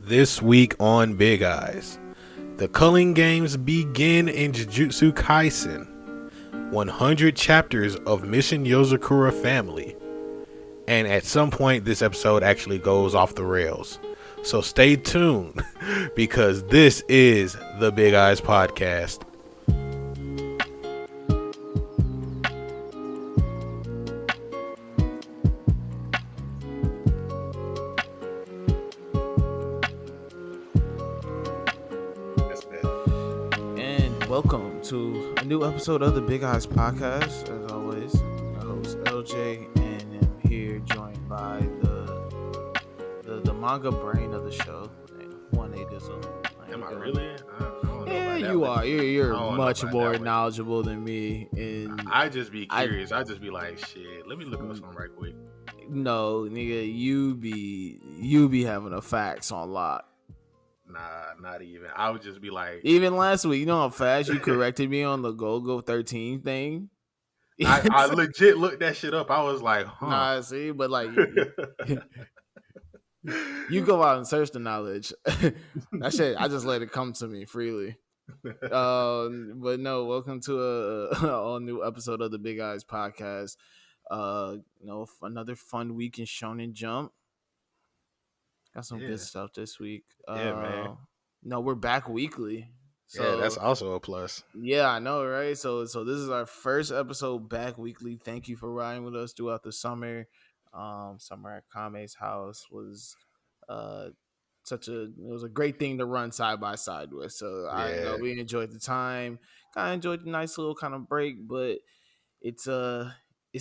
This week on Big Eyes, the culling games begin in Jujutsu Kaisen. 100 chapters of Mission Yozakura family. And at some point, this episode actually goes off the rails. So stay tuned because this is the Big Eyes Podcast. Welcome to a new episode of the Big Eyes Podcast. As always, my host LJ, and I'm here joined by the manga brain of the show, One A Dizzle. Am I really? I don't know. Yeah, you are. You're much more knowledgeable than me. And I just be curious. I just be like, shit. Let me look up something right quick. No, nigga, you be having the facts on lock. Nah, not even. I would just be like... Even last week, you know how fast you corrected me on the Go 13 thing? I legit looked that shit up. I was like, huh. Nah, see, but like... you go out and search the knowledge. That shit, I just let it come to me freely. But no, welcome to a all new episode of the Big Eyes Podcast. Another fun week in Shonen Jump. Got some good stuff this week. Man. No, we're back weekly. So, yeah, that's also a plus. Yeah, I know, right? So this is our first episode back weekly. Thank you for riding with us throughout the summer. Summer at Kame's house was it was a great thing to run side by side with. So we enjoyed the time. Kind of enjoyed the nice little kind of break, but it's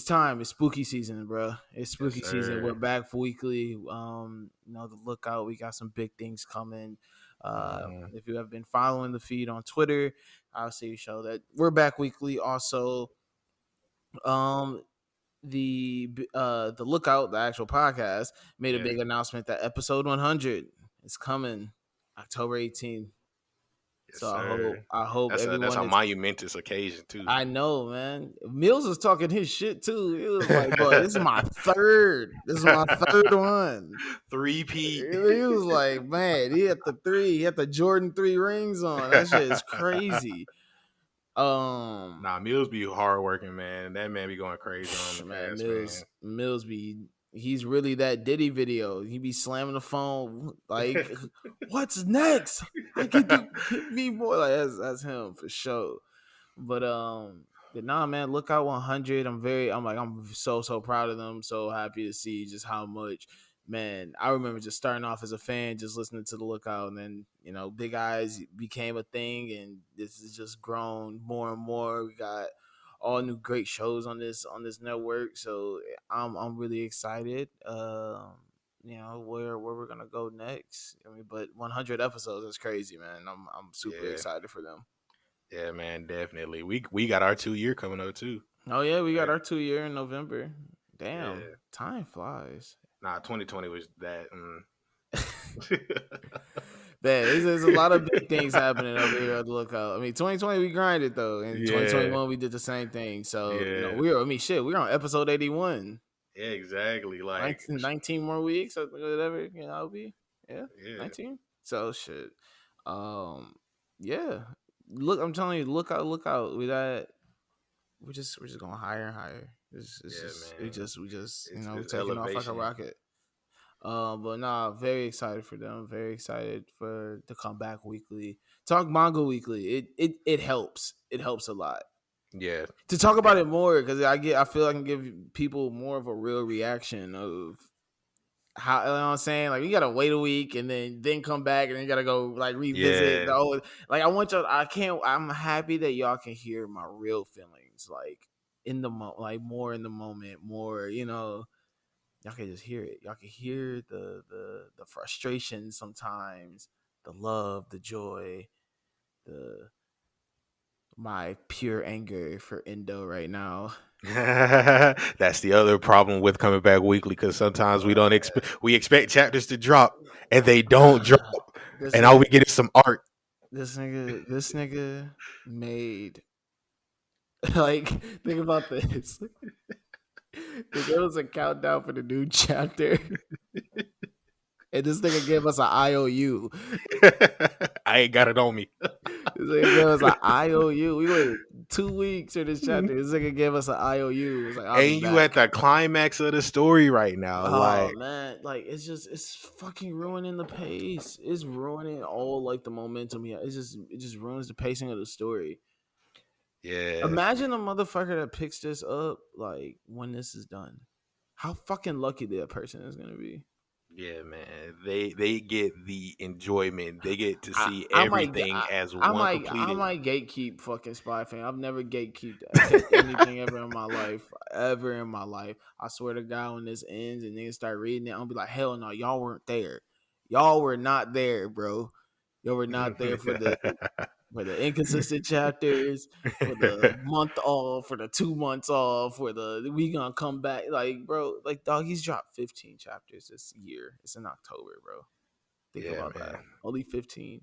time. It's spooky season, bro. It's spooky season. We're back for weekly. The lookout. We got some big things coming. If you have been following the feed on Twitter, I'll see you show that we're back weekly. Also, the lookout, the actual podcast, made a big announcement that episode 100 is coming October 18th. Yes, so I hope everyone. That's a monumentous occasion too. I know, man. Mills was talking his shit too. He was like, "Bro, this is my third. This is my third one. 3P." He was like, "Man, he had the 3. He had the Jordan 3 rings on. That shit is crazy." Mills be hardworking, man. That man be going crazy on the man. Mills be. He's really that Diddy video. He be slamming the phone like, "What's next? I can do me more." Like that's him for sure. But nah, man, Lookout 100. I'm so proud of them. So happy to see just how much, man. I remember just starting off as a fan, just listening to the Lookout, and then Big Eyes became a thing, and this has just grown more and more. We got all new great shows on this network, so I'm really excited. Where we're gonna go next. But 100 episodes is crazy, man. I'm super excited for them. Yeah, man, definitely. We got our 2-year coming up too. Oh yeah, we got our 2-year in November. Damn, time flies. 2020 was that. There's a lot of big things happening over here at the Lookout. 2020 we grinded though, and 2021 we did the same thing. So we're on episode 81. Yeah, exactly. Like 19 more weeks or whatever. It'll be 19. So shit. Look, I'm telling you, look out. We're just going higher and higher. We just we're taking off like a rocket. Very excited for them. Very excited to come back weekly. Talk manga weekly. It helps. It helps a lot. Yeah. To talk about it more, because I feel I can give people more of a real reaction of how, what I'm saying? Like, you gotta wait a week and then come back and then you gotta go like revisit the old. Like, I'm happy that y'all can hear my real feelings, like in the more in the moment, more, y'all can just hear it. Y'all can hear the frustration sometimes, the love, the joy, my pure anger for Indo right now. That's the other problem with coming back weekly, because sometimes we expect chapters to drop and they don't drop, and all we get is some art. This nigga made like, think about this. There was a countdown for the new chapter, And this nigga gave us an IOU. I ain't got it on me. This nigga gave us an IOU. We waited 2 weeks for this chapter. This nigga gave us an IOU. It was like, I'll be And you at back. the climax of the story right now. Oh Like, man, like it's fucking ruining the pace. It's ruining all like the momentum here. It just ruins the pacing of the story. yeah. Imagine a motherfucker that picks this up like when this is done. How fucking lucky that person is gonna be. Yeah, man. They get the enjoyment. They get to I, see I might everything as I one might I completed. might gatekeep fucking Spy Fan. I've never gatekeeped anything ever in my life. Ever in my life. I swear to God, when this ends and niggas start reading it, I'm gonna be like, hell no, y'all weren't there. Y'all were not there, bro. Y'all were not there for the inconsistent chapters, for the month off, for the 2 months off, for the we gonna come back. Like, bro, like dog, he's dropped 15 chapters this year. It's in October, bro. Think Yeah, about that. man. Only 15.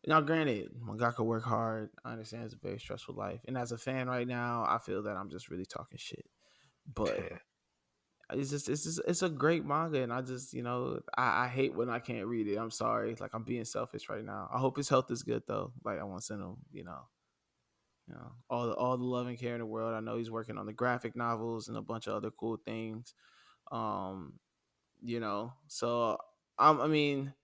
Now, granted, mangaka work hard. I understand it's a very stressful life. And as a fan right now, I feel that I'm just really talking shit. But it's a great manga, and I just I hate when I can't read it. I'm sorry, like I'm being selfish right now. I hope his health is good though. Like I want to send him, all the love and care in the world. I know he's working on the graphic novels and a bunch of other cool things. Um, so I mean,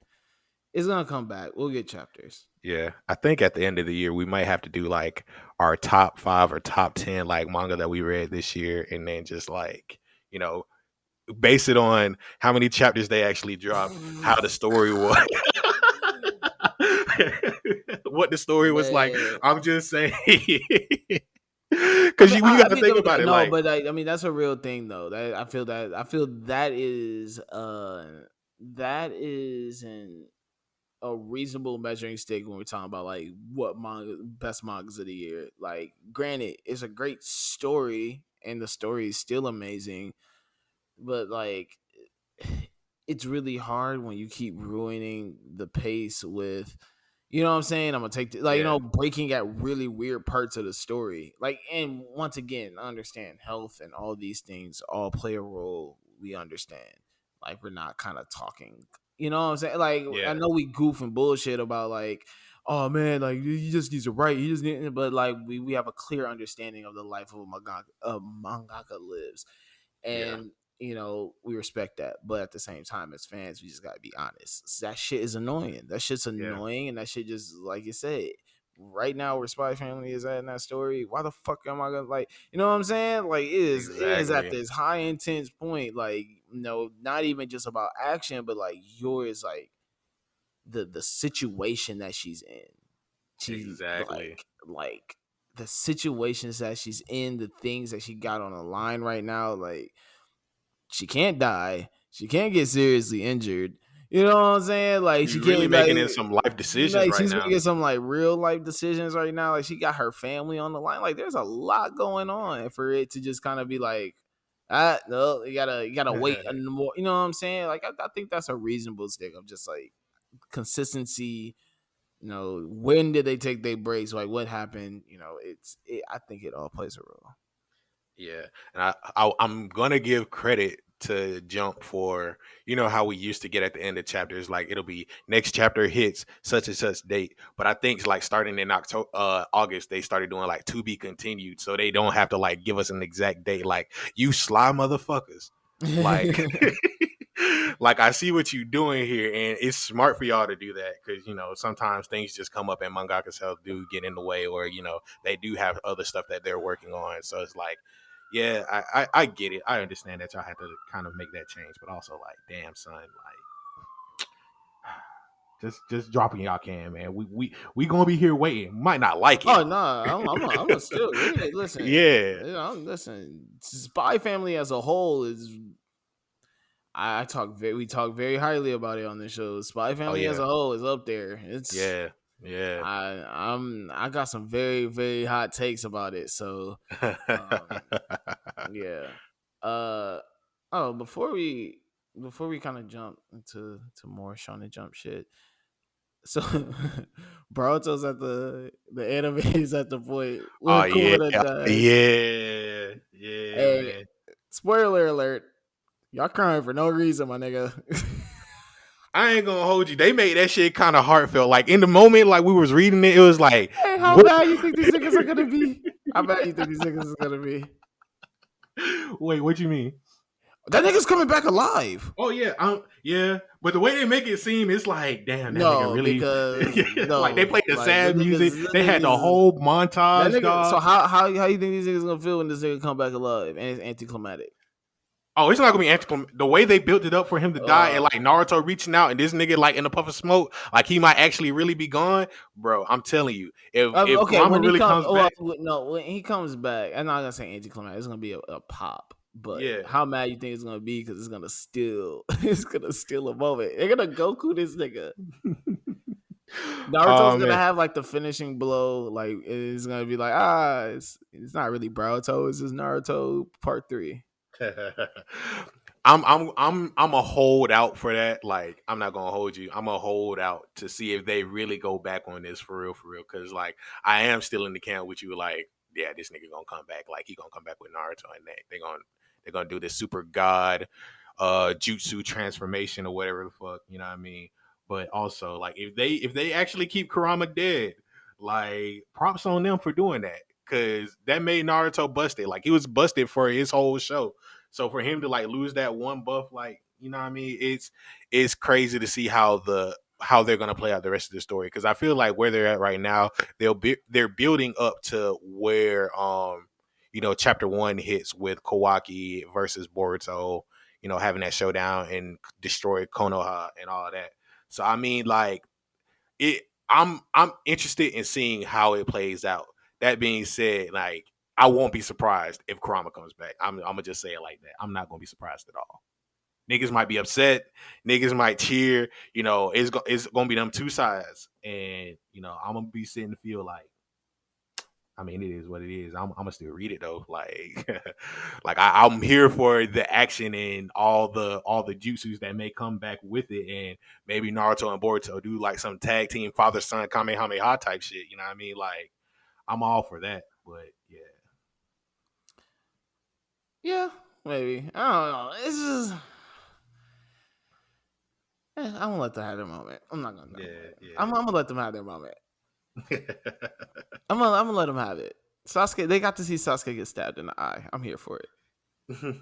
it's gonna come back. We'll get chapters. Yeah. I think at the end of the year we might have to do like our top 5 or top 10 like manga that we read this year, and then just like, you know, base it on how many chapters they actually dropped, how the story was. What the story was like. Man. I'm just saying. Because we got to think about it. No, Like, but I mean that's a real thing though. I feel that is a reasonable measuring stick when we're talking about like what best mangas of the year. Like, granted, it's a great story and the story is still amazing, but like it's really hard when you keep ruining the pace with, you know what I'm saying? I'm gonna take yeah, breaking at really weird parts of the story. Like, and once again, I understand health and all these things all play a role. We understand. Like, we're not kind of talking, you know what I'm saying? Like, I yeah, know we goof and bullshit about like, oh man, like he just needs to write. He just need, but like we have a clear understanding of the life of a mangaka lives, yeah, and we respect that, but at the same time as fans we just gotta be honest. That shit is annoying. That shit's yeah. annoying, and that shit just, like you said, right now where Spy Family is at in that story, why the fuck am I gonna, like, you know what I'm saying? Like, it is at Exactly. this high intense point, like, not even just about action, but like yours, like the situation that she's in. She Exactly. like the situations that she's in, the things that she got on the line right now, like she can't die. She can't get seriously injured. You know what I'm saying? Like She's she really can't making in some life decisions right she's now. making some like real life decisions right now. Like she got her family on the line. Like there's a lot going on for it to just kind of be like, no, you gotta wait and more. You know what I'm saying? Like I think that's a reasonable stick of just like consistency. When did they take their breaks? Like what happened? I think it all plays a role. Yeah, and I'm gonna give credit to Jump for how we used to get at the end of chapters, like it'll be next chapter hits such and such date, but I think like starting in October, August, they started doing like to be continued, so they don't have to like give us an exact date. Like, you sly motherfuckers, like. Like, I see what you're doing here, and it's smart for y'all to do that because sometimes things just come up and mangaka's health do get in the way, or they do have other stuff that they're working on. So it's like, yeah, I get it. I understand that y'all have to kind of make that change, but also like, damn son, like just dropping y'all can, man. We gonna be here waiting. Might not like it. Oh no, I'm still read it. Listen, Yeah. listen. Spy Family as a whole is. We talk very highly about it on the show. Spy Oh Family as yeah. a whole is up there. It's Yeah. Yeah. I got some very very hot takes about it. So yeah. Oh, before we kind of jump into more Shonen Jump shit. So Boruto's at the anime is at the point Oh where yeah. Kumada dies. Yeah. Yeah, Hey, man. spoiler alert. Y'all crying for no reason, my nigga. I ain't gonna hold you. They made that shit kind of heartfelt. Like in the moment, like we was reading it, it was like, Hey, how bad you think these niggas are gonna be? How bad you think these niggas are gonna be? Wait, what you mean? That nigga's coming back alive. Oh yeah, yeah. But the way they make it seem, it's like, damn, that nigga No, really. because Like they played the like the sad music. niggas, They had the whole montage, that nigga. So dog. how you think these niggas gonna feel when this nigga come back alive and it's anticlimactic? Oh, it's not gonna be anticlimactic. The way they built it up for him to die, and like Naruto reaching out, and this nigga like in a puff of smoke, like he might actually really be gone, bro. I'm telling you, if Okay, Kurama when he really comes back, when he comes back, I'm not gonna say anticlimactic. It's gonna be a pop. But yeah. how mad you think it's gonna be? Because it's gonna steal. It's gonna steal a moment. They're gonna Goku this nigga. Naruto's gonna have like the finishing blow. Like it's gonna be like it's not really Naruto. It's just Naruto Part 3. I'm a hold out for that. Like I'm not gonna hold you. I'm a hold out to see if they really go back on this for real. Because like I am still in the camp with you. Like yeah, this nigga gonna come back. Like he gonna come back with Naruto and they're gonna do this super god jutsu transformation or whatever the fuck. You know what I mean? But also like if they actually keep Kurama dead, like props on them for doing that. Cause that made Naruto busted. Like he was busted for his whole show. So for him to like lose that one buff, like you know what I mean, it's crazy to see how they're gonna play out the rest of the story. Because I feel like where they're at right now, they're building up to where chapter 1 hits with Kawaki versus Boruto, having that showdown and destroy Konoha and all that. So I mean, like it. I'm interested in seeing how it plays out. That being said, like I won't be surprised if Kurama comes back. I'm gonna just say it like that. I'm not gonna be surprised at all. Niggas might be upset. Niggas might cheer. It's gonna be them two sides, and I'm gonna be sitting to feel like. I mean, it is what it is. I'm gonna still read it though. Like, like I'm here for the action and all the jutsus that may come back with it, and maybe Naruto and Boruto do like some tag team father son Kamehameha type shit. You know what I mean? Like, I'm all for that. But yeah, maybe I don't know. It's just I'm gonna let them have their moment. I'm not gonna. Yeah. I'm gonna let them have their moment. I'm gonna let them have it. Sasuke, they got to see Sasuke get stabbed in the eye. I'm here for it.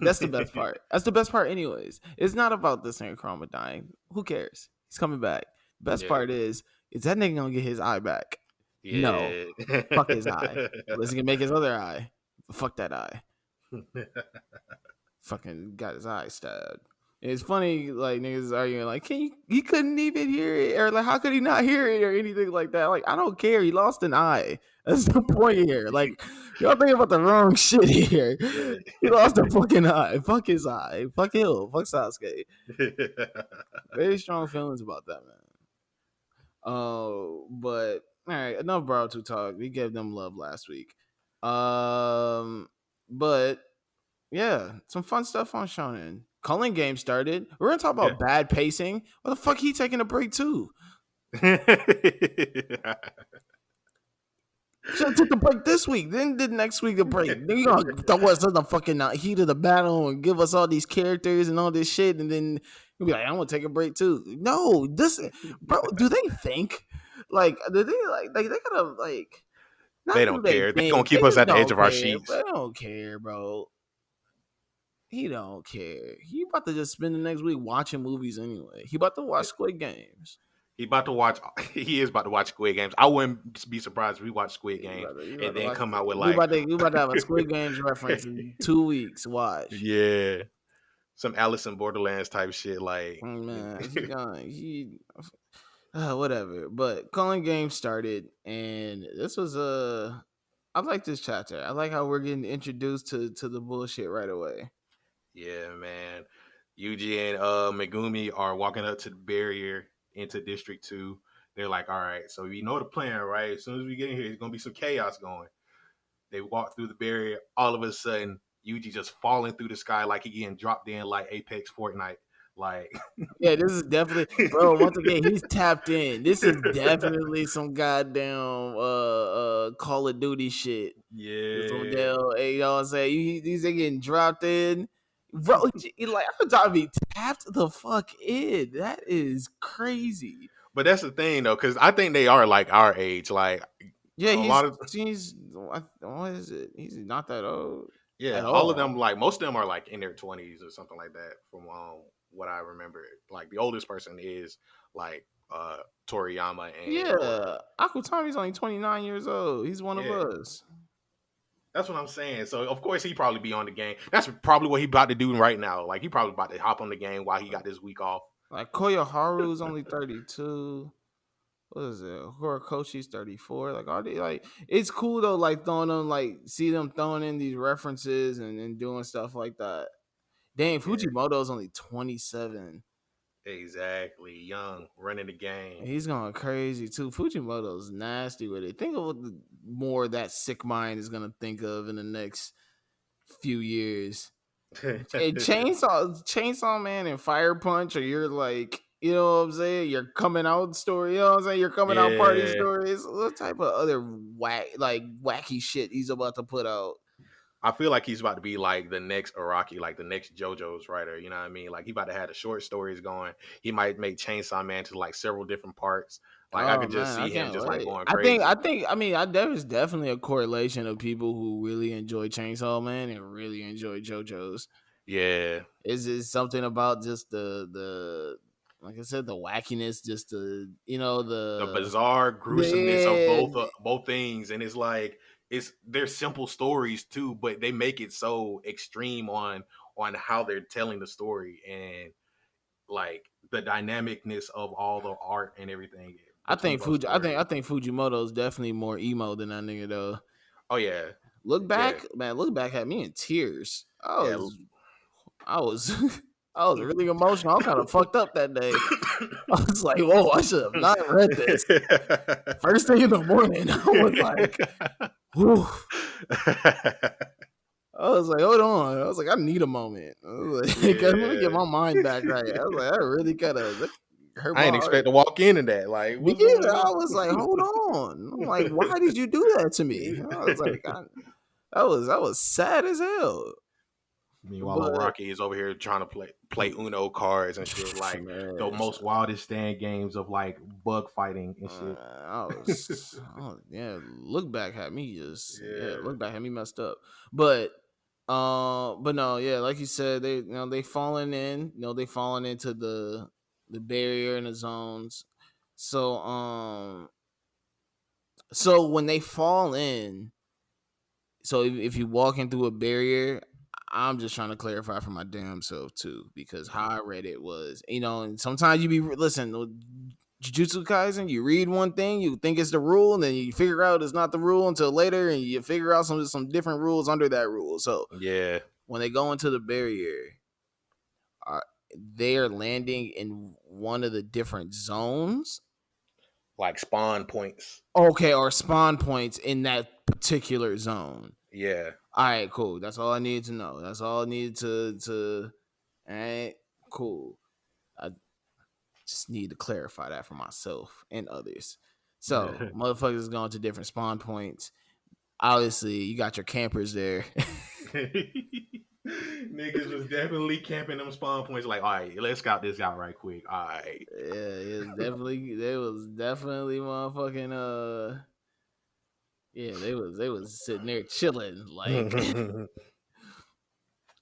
That's the best part. That's the best part, anyways. It's not about this nigga Kurama dying. Who cares? He's coming back. Best part is that nigga gonna get his eye back? Yeah. No, fuck his eye. Unless he can make his other eye. Fuck that eye. Fucking got his eye stabbed. It's funny, like niggas arguing, like, he couldn't even hear it, or like, how could he not hear it, or anything like that? Like, I don't care. He lost an eye. That's the point here. Like, y'all thinking about the wrong shit here. He lost a fucking eye. Fuck his eye. Fuck him. Fuck Sasuke. Very strong feelings about that, man. Oh, but all right, enough Boruto talk. We gave them love last week. But yeah, some fun stuff on Shonen. Culling game started. We're gonna talk about bad pacing. What the fuck? He taking a break too? Should have took the break this week. Then did next week a break. Then you gonna throw us in the fucking heat of the battle and give us all these characters and all this shit, and then you'll be like, I'm gonna take a break too. No, this, bro. Do they think like? Do they like they gotta like? They don't care. They're gonna keep us at the edge of our sheets. They don't care, bro. He don't care. He about to just spend the next week watching movies anyway. He about to watch Squid Games. He is about to watch Squid Games. I wouldn't be surprised if we watch Squid Games and then come out with like we about to have a Squid Games reference in 2 weeks. Watch. Yeah. Some Alice in Borderlands type shit. Like man, whatever. But Culling game started, and this was I like this chapter. I like how we're getting introduced to the bullshit right away. Yeah, man. Yuji and Megumi are walking up to the barrier into District 2. They're like, all right, so you know the plan, right? As soon as we get in here, there's going to be some chaos going. They walk through the barrier. All of a sudden, Yuji just falling through the sky like he getting dropped in like Apex Fortnite. Like, yeah, this is definitely, bro. Once again, he's tapped in. This is definitely some goddamn Call of Duty shit. Yeah, you know what I'm saying? These are getting dropped in. bro. Like I'm trying to be tapped the fuck in. That is crazy. But that's the thing though, because I think they are like our age. Like Yeah, a lot of he's what is it? He's not that old yeah, at all of them all. like most of them are like in their 20s or something like that. From what I remember, like the oldest person is like Toriyama and Yeah, Akutami's only 29 years old. He's one of yeah. us. That's what I'm saying. So of course he probably be on the game. That's probably what he about to do right now. Like he probably about to hop on the game while he got this week off. Like Koyoharu's only 32. What is it? Horikoshi's 34. Like all they like it's cool though, like throwing them like see them throwing in these references and doing stuff like that. Dang, Yeah, Fujimoto's only 27. exactly. Young, running the game. He's going crazy too. Fujimoto's nasty with it. Think of what more that sick mind is gonna think of in the next few years. And Chainsaw Man and Fire Punch, or you're like, you know what I'm saying? Your coming out story, you know what I'm saying? Your coming out party Yeah. stories. What type of other wacky shit he's about to put out? I feel like he's about to be like the next Araki, like the next JoJo's writer. You know what I mean? Like he about to have the short stories going. He might make Chainsaw Man to like several different parts. Like I Oh could just man, I see him can't just like wait. going I crazy. think, I mean, there's definitely a correlation of people who really enjoy Chainsaw Man and really enjoy JoJo's. Yeah. Is it something about just the like I said, the wackiness, just the The bizarre gruesomeness of the both things, and it's like they're simple stories too, but they make it so extreme on how they're telling the story and like the dynamicness of all the art and everything between those stories. I think Fujimoto's definitely more emo than that nigga though. Oh yeah, Look yeah, back, man. Look back had me in tears. yeah. I was, I was really emotional. I was kind of fucked up that day. I was like, whoa, I should have not read this. First thing in the morning, I was like, whew. I was like, hold on. I was like, I need a moment. I was like, let me get Yeah. my mind back right. I was like, I really kind of hurt I my ain't heart. expect to walk into that. Like, Me what's either. going I on? was like, hold on. I'm like, why did you do that to me? I was like, I was sad as hell. Meanwhile, little But Rocky is over here trying to play Uno cards and shit, like the man, most wildest stand games of like bug fighting and shit. yeah. Look back at me, just yeah. Yeah, Look back at me messed up, but no, yeah. Like you said, they falling in, they falling into the barrier and the zones. So so when they fall in, so if you walking through a barrier, I'm just trying to clarify for my damn self too, because how I read it was, and sometimes you be listen, Jujutsu Kaisen, you read one thing, you think it's the rule, and then you figure out it's not the rule until later, and you figure out some different rules under that rule. So yeah, when they go into the barrier, they are landing in one of the different zones. like spawn points. Okay, or spawn points in that particular zone. Yeah, All right, cool. That's all I needed to know. That's all I needed to. All right, cool. I just need to clarify that for myself and others. So, motherfuckers is going to different spawn points. Obviously, you got your campers there. niggas was definitely camping them spawn points. Like, all right, let's scout this out right quick. All right. Yeah, they was definitely motherfucking yeah, they was sitting there chilling like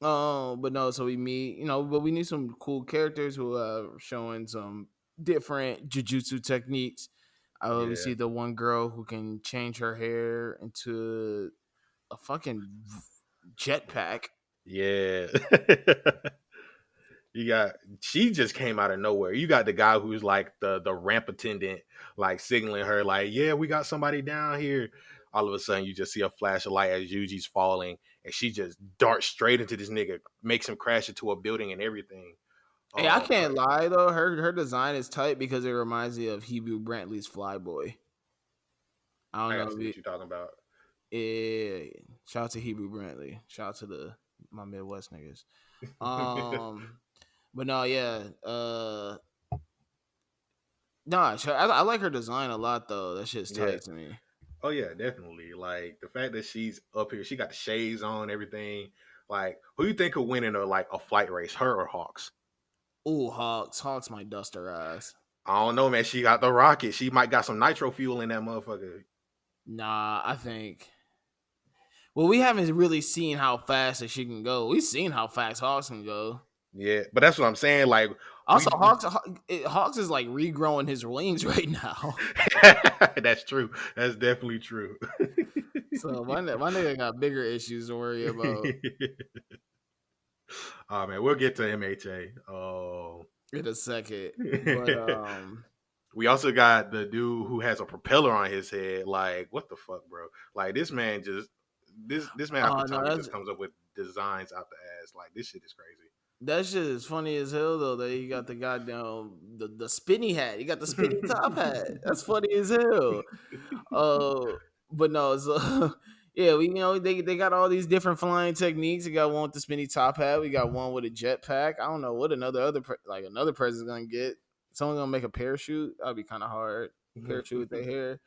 but no, so we meet, but we need some cool characters who are showing some different jujutsu techniques. We Yeah, see the one girl who can change her hair into a fucking jetpack. yeah. She just came out of nowhere. You got the guy who's like the ramp attendant, like signaling her, like, yeah, we got somebody down here. All of a sudden, you just see a flash of light as Yuji's falling, and she just darts straight into this nigga, makes him crash into a building and everything. Hey, I But can't lie though. Her design is tight because it reminds me of Hebrew Brantley's Flyboy. I don't I know gotta if see what you're talking about. shout out to Hebrew Brantley. Shout out to my Midwest niggas. But no, yeah. Nah, I like her design a lot though. That shit's Yeah. tight to me. Oh yeah, definitely. Like the fact that she's up here, she got the shades on, everything. Like, who you think could win in a flight race, her or Hawks? Ooh, Hawks. Hawks might dust her ass. I don't know, man. She got the rocket. She might got some nitro fuel in that motherfucker. Nah, I think. Well, we haven't really seen how fast that she can go. We've seen how fast Hawks can go. Yeah, but that's what I'm saying. Like, Also, Hawks is like regrowing his wings right now. that's true. That's definitely true. So my nigga got bigger issues to worry about. Oh man, we'll get to MHA. Oh, In a second, but we also got the dude who has a propeller on his head. Like, what the fuck, bro? Like, this man just this man after no, time just comes up with designs out the ass. Like, this shit is crazy. that shit is funny as hell though. That he got the goddamn the spinny hat. He got the spinny top hat. That's funny as hell. But no, so yeah, they got all these different flying techniques. We got one with the spinny top hat. We got one with a jetpack. I don't know what another person's gonna get. Someone's gonna make a parachute. That'd be kind of hard. Parachute with their hair.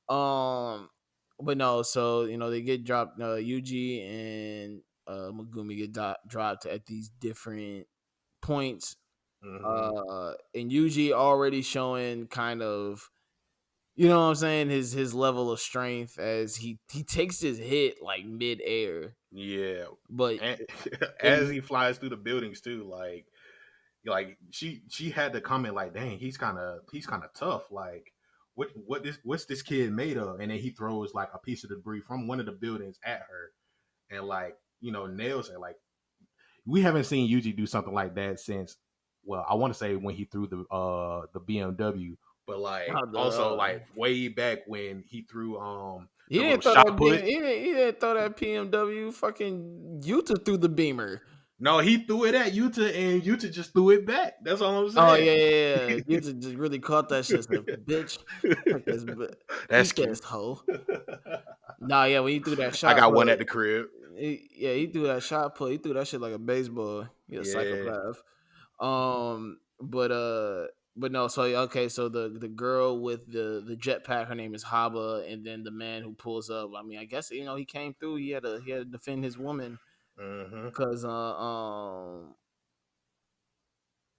But no, so they get dropped. Yuji and Megumi get dropped at these different points. And Yuji already showing kind of, you know what I'm saying, his level of strength as he takes his hit like mid-air. Yeah, But and, as he flies through the buildings too, like she had to comment like, dang, he's kind of tough. Like, what's this kid made of? And then he throws like a piece of debris from one of the buildings at her, and like nails her. Like, we haven't seen Yuji do something like that since. Well, I want to say when he threw the BMW, but like also like way back when he threw he didn't throw that he didn't throw that PMW. Fucking Yuta threw the beamer. No, he threw it at Yuta, and Yuta just threw it back. That's all I'm saying. Oh yeah. Yuta just really caught that shit. Like, bitch, that's cute. Hoe. Nah, yeah, when he threw that shot, I got one at the crib. He threw that shot put. He threw that shit like a baseball. He's a psychopath. But no. So okay, so the girl with the jetpack, her name is Haba, and then the man who pulls up. I mean, I guess he came through. He had to defend his woman because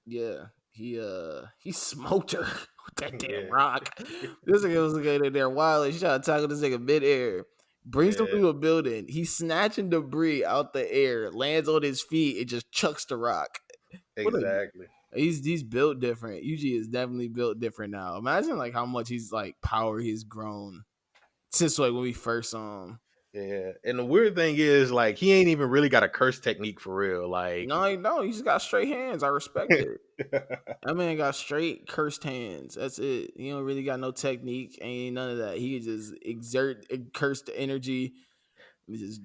yeah, he smoked her with that damn rock. This nigga was getting there wild. She tried to tackle this nigga midair. Brings him through a building. He's snatching debris out the air, lands on his feet, and just chucks the rock. Exactly. He's built different. Yuji is definitely built different now. Imagine like how much he's like power he's grown since like when we first saw him. Yeah, and the weird thing is like he ain't even really got a curse technique for real. Like, no, he's got straight hands. I respect it. That man got straight cursed hands. That's it. He don't really got no technique. Ain't none of that. He can just exert cursed energy. Just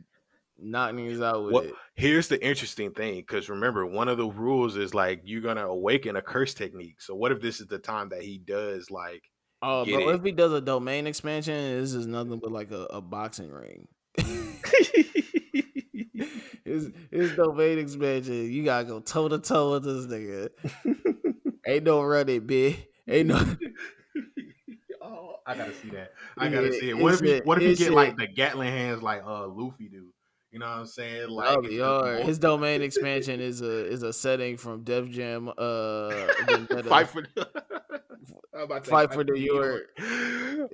knocking niggas out with it. Here's the interesting thing, because remember, one of the rules is like you're gonna awaken a curse technique. So what if this is the time that he does like? Oh, but what if he does a domain expansion? This is nothing but like a boxing ring. his domain expansion. You gotta go toe to toe with this nigga. Ain't no running, bitch. Ain't no. Oh, I gotta see that. I gotta see it. What if he get like the Gatling hands like Luffy do? You know what I'm saying? Like his domain expansion is a setting from Def Jam. Fight for New York.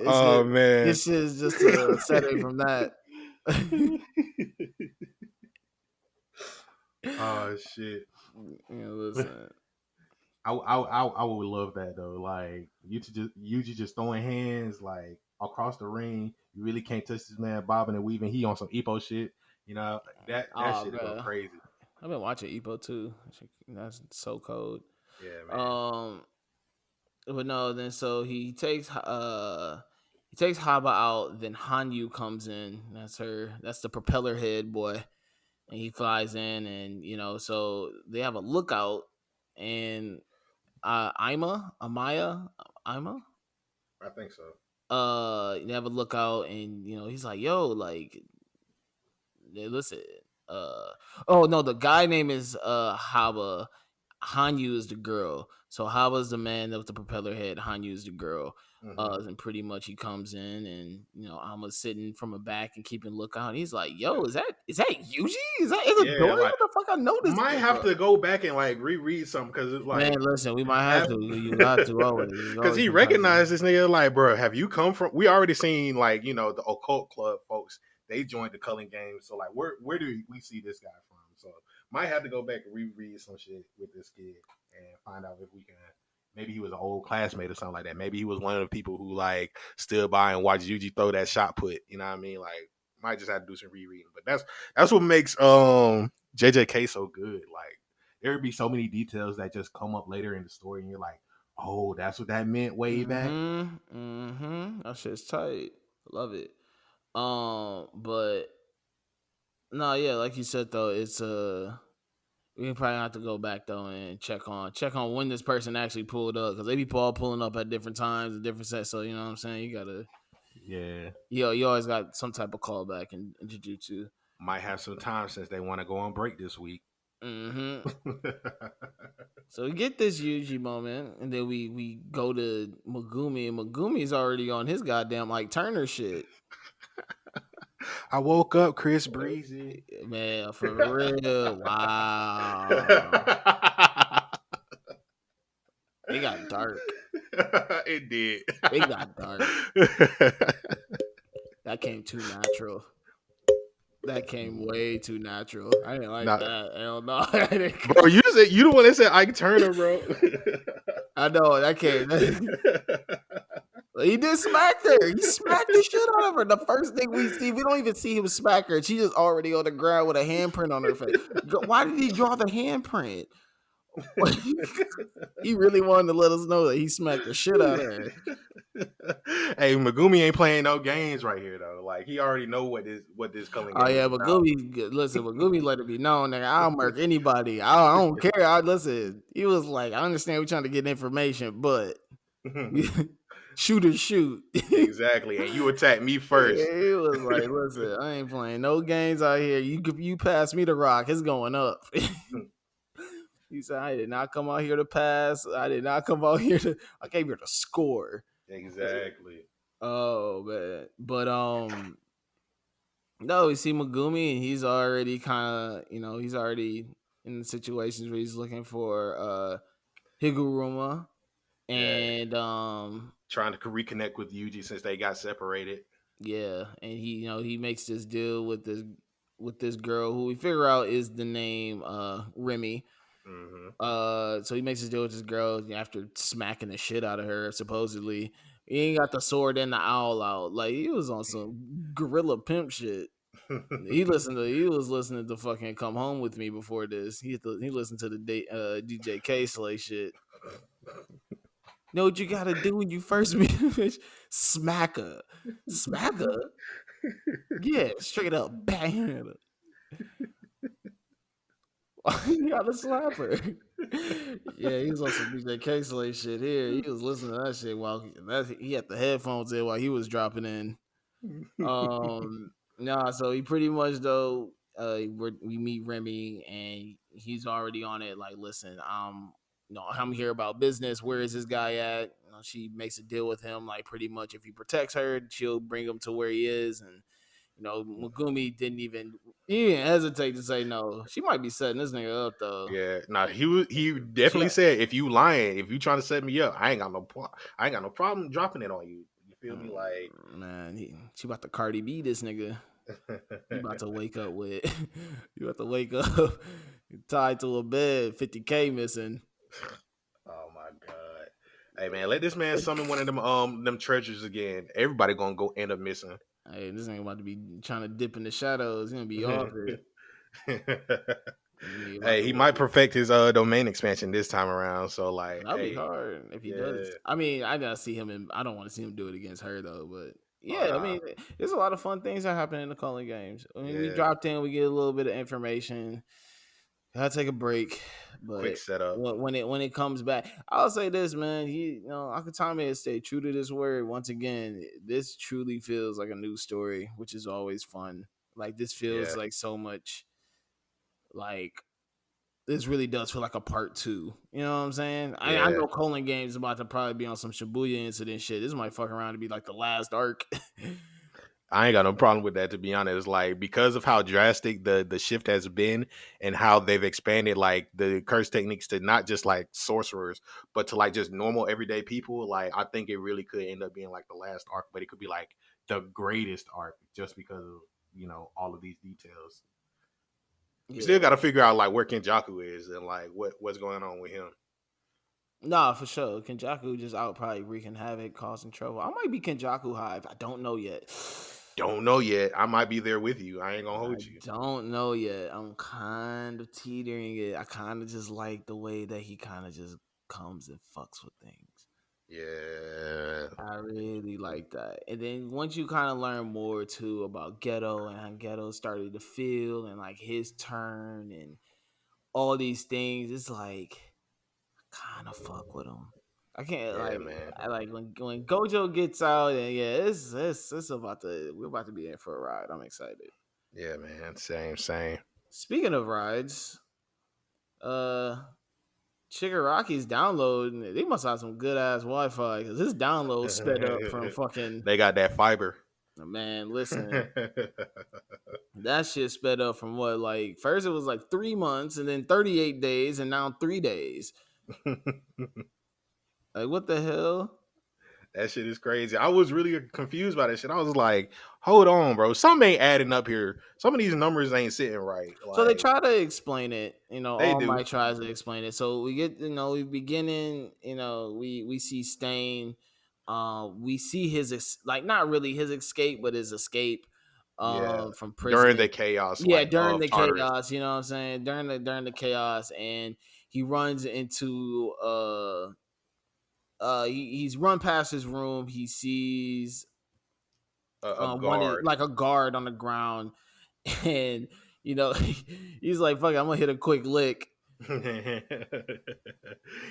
Oh man, this is just a setting from that. Oh shit! Listen. I would love that though. Like you just throwing hands like across the ring. You really can't touch this man bobbing and weaving. He on some Ippo shit. You know that shit go crazy. I've been watching Ippo too. That's so cold. Yeah, man. But no, then so he takes Haba out. Then Hanyu comes in. That's the propeller head boy, and he flies in, and so they have a lookout, and Amaya. I think so. They have a lookout, and he's like, yo, like, listen. Oh no, the guy name is Haba. Hanyu is the girl. So Haba's the man with the propeller head. Hanyu is the girl. And pretty much he comes in and Alma's sitting from a back and keeping lookout. And he's like, "Yo, is that Yuji? Is it doing like, what the fuck? I know this might kid, have bro." to go back and like reread something because it's Man, like, listen, we might have to. You got to always. because he recognized this nigga like, bro, have you come from? We already seen like the occult club folks. They joined the culling game, so like, where do we see this guy from? So might have to go back and reread some shit with this kid and find out if we can. Maybe he was an old classmate or something like that. Maybe he was one of the people who like stood by and watched Yuji throw that shot put. You know what I mean? Like, might just have to do some rereading. But that's what makes JJK so good. Like, there would be so many details that just come up later in the story, and you're like, oh, that's what that meant way back. That shit's tight. Love it. But no, yeah, like you said though, it's we can probably have to go back though and check on when this person actually pulled up, because they be all pulling up at different times and different sets. So you know what I'm saying? You gotta, you always got some type of callback in Jujutsu. Might have some time since they want to go on break this week. So we get this Yuji moment, and then we go to Megumi, and Megumi's already on his goddamn like Turner shit. I woke up Chris Breezy. Man, for real. Wow. It got dark. It did. It got dark. That came too natural. That came way too natural. I didn't like that. Hell no. Bro, you the one that said Ike Turner, bro. I know, that came. He did smack her. He smacked the shit out of her. The first thing we see, we don't even see him smack her. She just already on the ground with a handprint on her face. Why did he draw the handprint? He really wanted to let us know that he smacked the shit out of her. Hey, Megumi ain't playing no games right here though. Like, he already know what this coming. Oh yeah, Megumi. Listen, Megumi let it be known that I'll murk anybody. I don't care. Listen. He was like, I understand we're trying to get information, but shoot or shoot. Exactly, and you attack me first. Yeah, he was like, listen, I ain't playing no games out here. You pass me the rock, it's going up. He said, I did not come out here to pass. I did not come out here I came here to score. Exactly. Oh man. But no, we see Megumi, and he's already kind of, he's already in the situations where he's looking for Higuruma. And trying to reconnect with Yuji since they got separated. Yeah, and he makes this deal with this girl who we figure out is the name Remy. So he makes this deal with this girl after smacking the shit out of her. Supposedly, he ain't got the sword and the owl out. Like, he was on some gorilla pimp shit. He was listening to fucking Come Home With Me before this. He listened to the DJ K Slay shit. Know what you gotta do when you first meet a bitch? Smack her. Yeah, straight up bang. You gotta slap her. Yeah, he was on some DJ K shit here. He was listening to that shit while he had the headphones in while he was dropping in. So he pretty much though, we meet Remy and he's already on it. Like, listen, I'm here about business. Where is this guy at? She makes a deal with him. Like, pretty much, if he protects her, she'll bring him to where he is. And Megumi didn't even hesitate to say no. She might be setting this nigga up though. Yeah, he definitely said, if you lying, if you trying to set me up, I ain't got no problem dropping it on you. You feel me? Like, man, she about to Cardi B this nigga. You about to wake up with tied to a bed, 50K missing. Oh my god. Hey man, let this man summon one of them treasures again. Everybody gonna go end up missing. Hey, this ain't about to be trying to dip in the shadows. He's gonna be awkward. Hey, he might perfect his domain expansion this time around. So like, that'd be hard if he does. I mean, I gotta see him, I don't want to see him do it against her though. But yeah, I mean, there's a lot of fun things that happen in the calling games. I mean, we dropped in, we get a little bit of information. Gotta take a break, but quick setup. When it comes back, I'll say this, man. Akutami has stayed true to this word. Once again, this truly feels like a new story, which is always fun. Like, this feels like so much like this really does feel like a part 2. You know what I'm saying? I Yeah. know Colon Games about to probably be on some Shibuya incident shit. This might fuck around to be like the last arc. I ain't got no problem with that, to be honest. Like, because of how drastic the shift has been and how they've expanded like the curse techniques to not just like sorcerers, but to like just normal everyday people. Like, I think it really could end up being like the last arc, but it could be like the greatest arc just because of all of these details. We still Yeah. got to figure out like where Kenjaku is and like what's going on with him. Nah, for sure. Kenjaku just out probably wreaking havoc, causing trouble. I might be Kenjaku Hive. I don't know yet. Don't know yet. I might be there with you. I ain't gonna I hold you. don't know yet. I'm kind of teetering it. I kind of just like the way that he kind of just comes and fucks with things. Yeah. I really like that. And then once you kind of learn more too about Ghetto and how Ghetto started to feel and like his turn and all these things, it's like I kind of fuck with him. I can't Yeah, like man. I like when Gojo gets out and yeah, it's about to we're about to be in for a ride. I'm excited. Yeah, man. Same. Speaking of rides, uh Chigaraki's download, they must have some good ass Wi-Fi because his download sped up from fucking They got that fiber. man, listen. That shit sped up from what, like, first it was like 3 months and then 38 days and now 3 days. Like, what the hell? That shit is crazy. I was really confused by that shit. I was like, hold on, bro. Something ain't adding up here. Some of these numbers ain't sitting right. So they Like, try to explain it, they All do. Might tries to explain it. So we get, we beginning, we see Stain, we see his, like, not really his escape, but his escape Yeah. from During the prison. chaos, Yeah, like, during of the Tartarus. chaos, you know what I'm saying? During the chaos, and he runs into he's run past his room. He sees A one is guard. like a guard on the ground, and he's like, "Fuck it, I'm gonna hit a quick lick."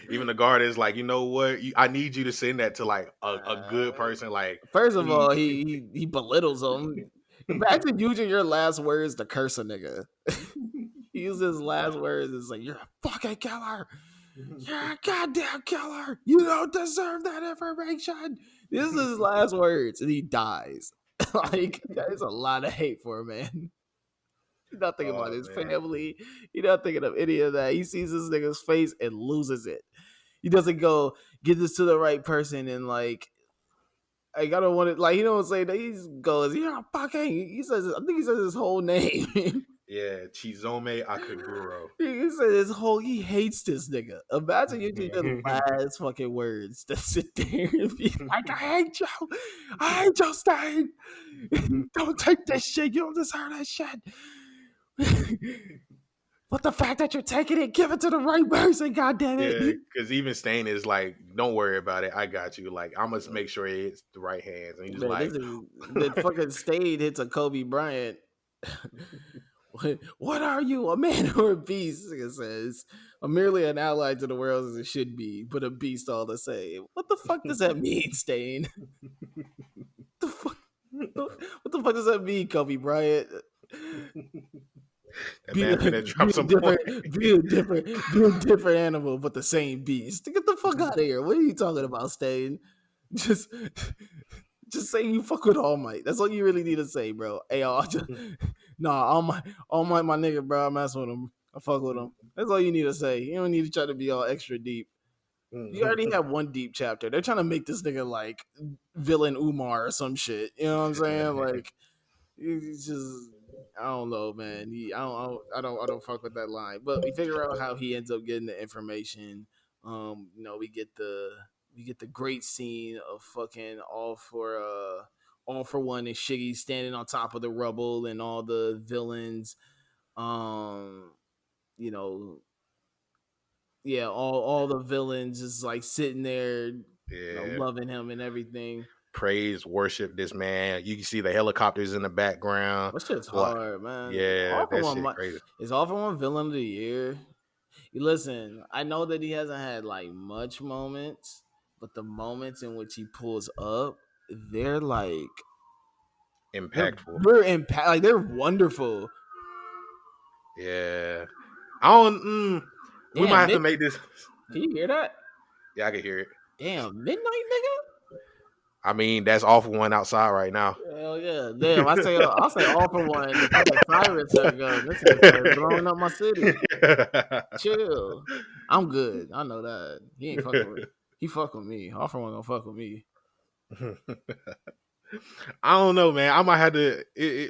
Even the guard is like, you know what? I need you to send that to like a good Uh, person. Like, First of all, please. he belittles him. Imagine using your last words to curse a nigga. He used his last words. It's like, "You're a fucking killer. You're a goddamn killer. You don't deserve that information." This is his last words, and he dies. Like, that is a lot of hate for a man. He's not thinking about Oh his man. family. He's not thinking of any of that. He sees this nigga's face and loses it. He doesn't go get this to the right person and like I gotta want it. Like, what I'm saying? He goes, "Yeah, fucking." He says, I think he says his whole name. Yeah, Chizome Akaguro. He said his whole. He hates this nigga. Imagine you do the last fucking words to sit there and be like, "I hate you. I hate your Stain. Don't take this shit. You don't deserve that shit." But the fact that you're taking it, give it to the right person. God damn it. Yeah, because even Stain is like, don't worry about it. I got you. Like, I must make sure it's the right hands. And he's Man, this like, is the fucking Stain hits a Kobe Bryant. What are you, a man or a beast? It says, "I'm merely an ally to the world as it should be, but a beast all the same." What the fuck does that mean, Stain? The fuck? What the fuck does that mean, Kobe Bryant? that Be, man finna drop some point. be a different animal, but the same beast. Get the fuck out of here. What are you talking about, Stain? Just, just say you fuck with All Might. That's all you really need to say, bro. Hey, nah, All Might, my nigga, bro. I mess with him. I fuck with him. That's all you need to say. You don't need to try to be all extra deep. You already have one deep chapter. They're trying to make this nigga like villain Umar or some shit. You know what I'm saying? Like, he's just, I don't know, man. I don't fuck with that line. But we figure out how he ends up getting the information. We get the great scene of fucking all for one and Shiggy standing on top of the rubble and all the villains. You know, yeah, all the villains just like sitting there, Yeah. loving him and everything. Praise, worship this man. You can see the helicopters in the background. That shit's Like, hard, man. yeah, that shit crazy. It's all for one villain of the year. Listen, I know that he hasn't had like much moments, but the moments in which he pulls up, they're like Impactful. like they're wonderful. Yeah. I don't. We might Damn, have to make this. can you hear that? Yeah, I can hear it. Damn, midnight, nigga. I mean, that's all for one outside right now. Hell yeah, damn. I'll say all for one. The fucking sirens are going. This nigga started blowing up my city. Chill. I'm good. I know that. He ain't fucking with. He fuck with me. All for one gonna fuck with me. I don't know, man. I might have to.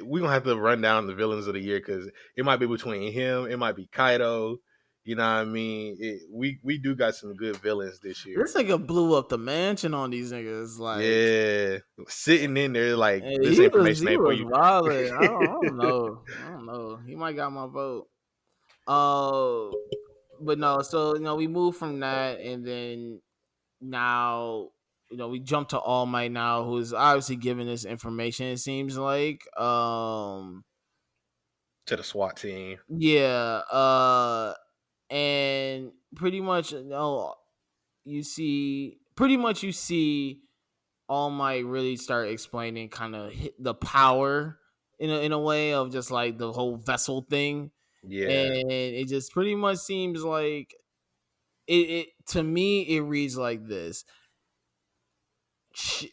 We gonna have to run down the villains of the year because it might be between him. It might be Kaido. You know what I mean? We do got some good villains this year. This nigga blew up the mansion on these niggas. Like, Yeah, sitting in there like hey, this information ain't for you. wildin'. I don't know. I don't know. He might got my vote. Uh, but no. So we move from that, and then now we jump to All Might now, who's obviously giving this information. It seems like To the SWAT team. yeah, and pretty much you see All Might really start explaining kind of the power in a way of just like the whole vessel thing, Yeah, and it just pretty much seems like it to me. It reads like this: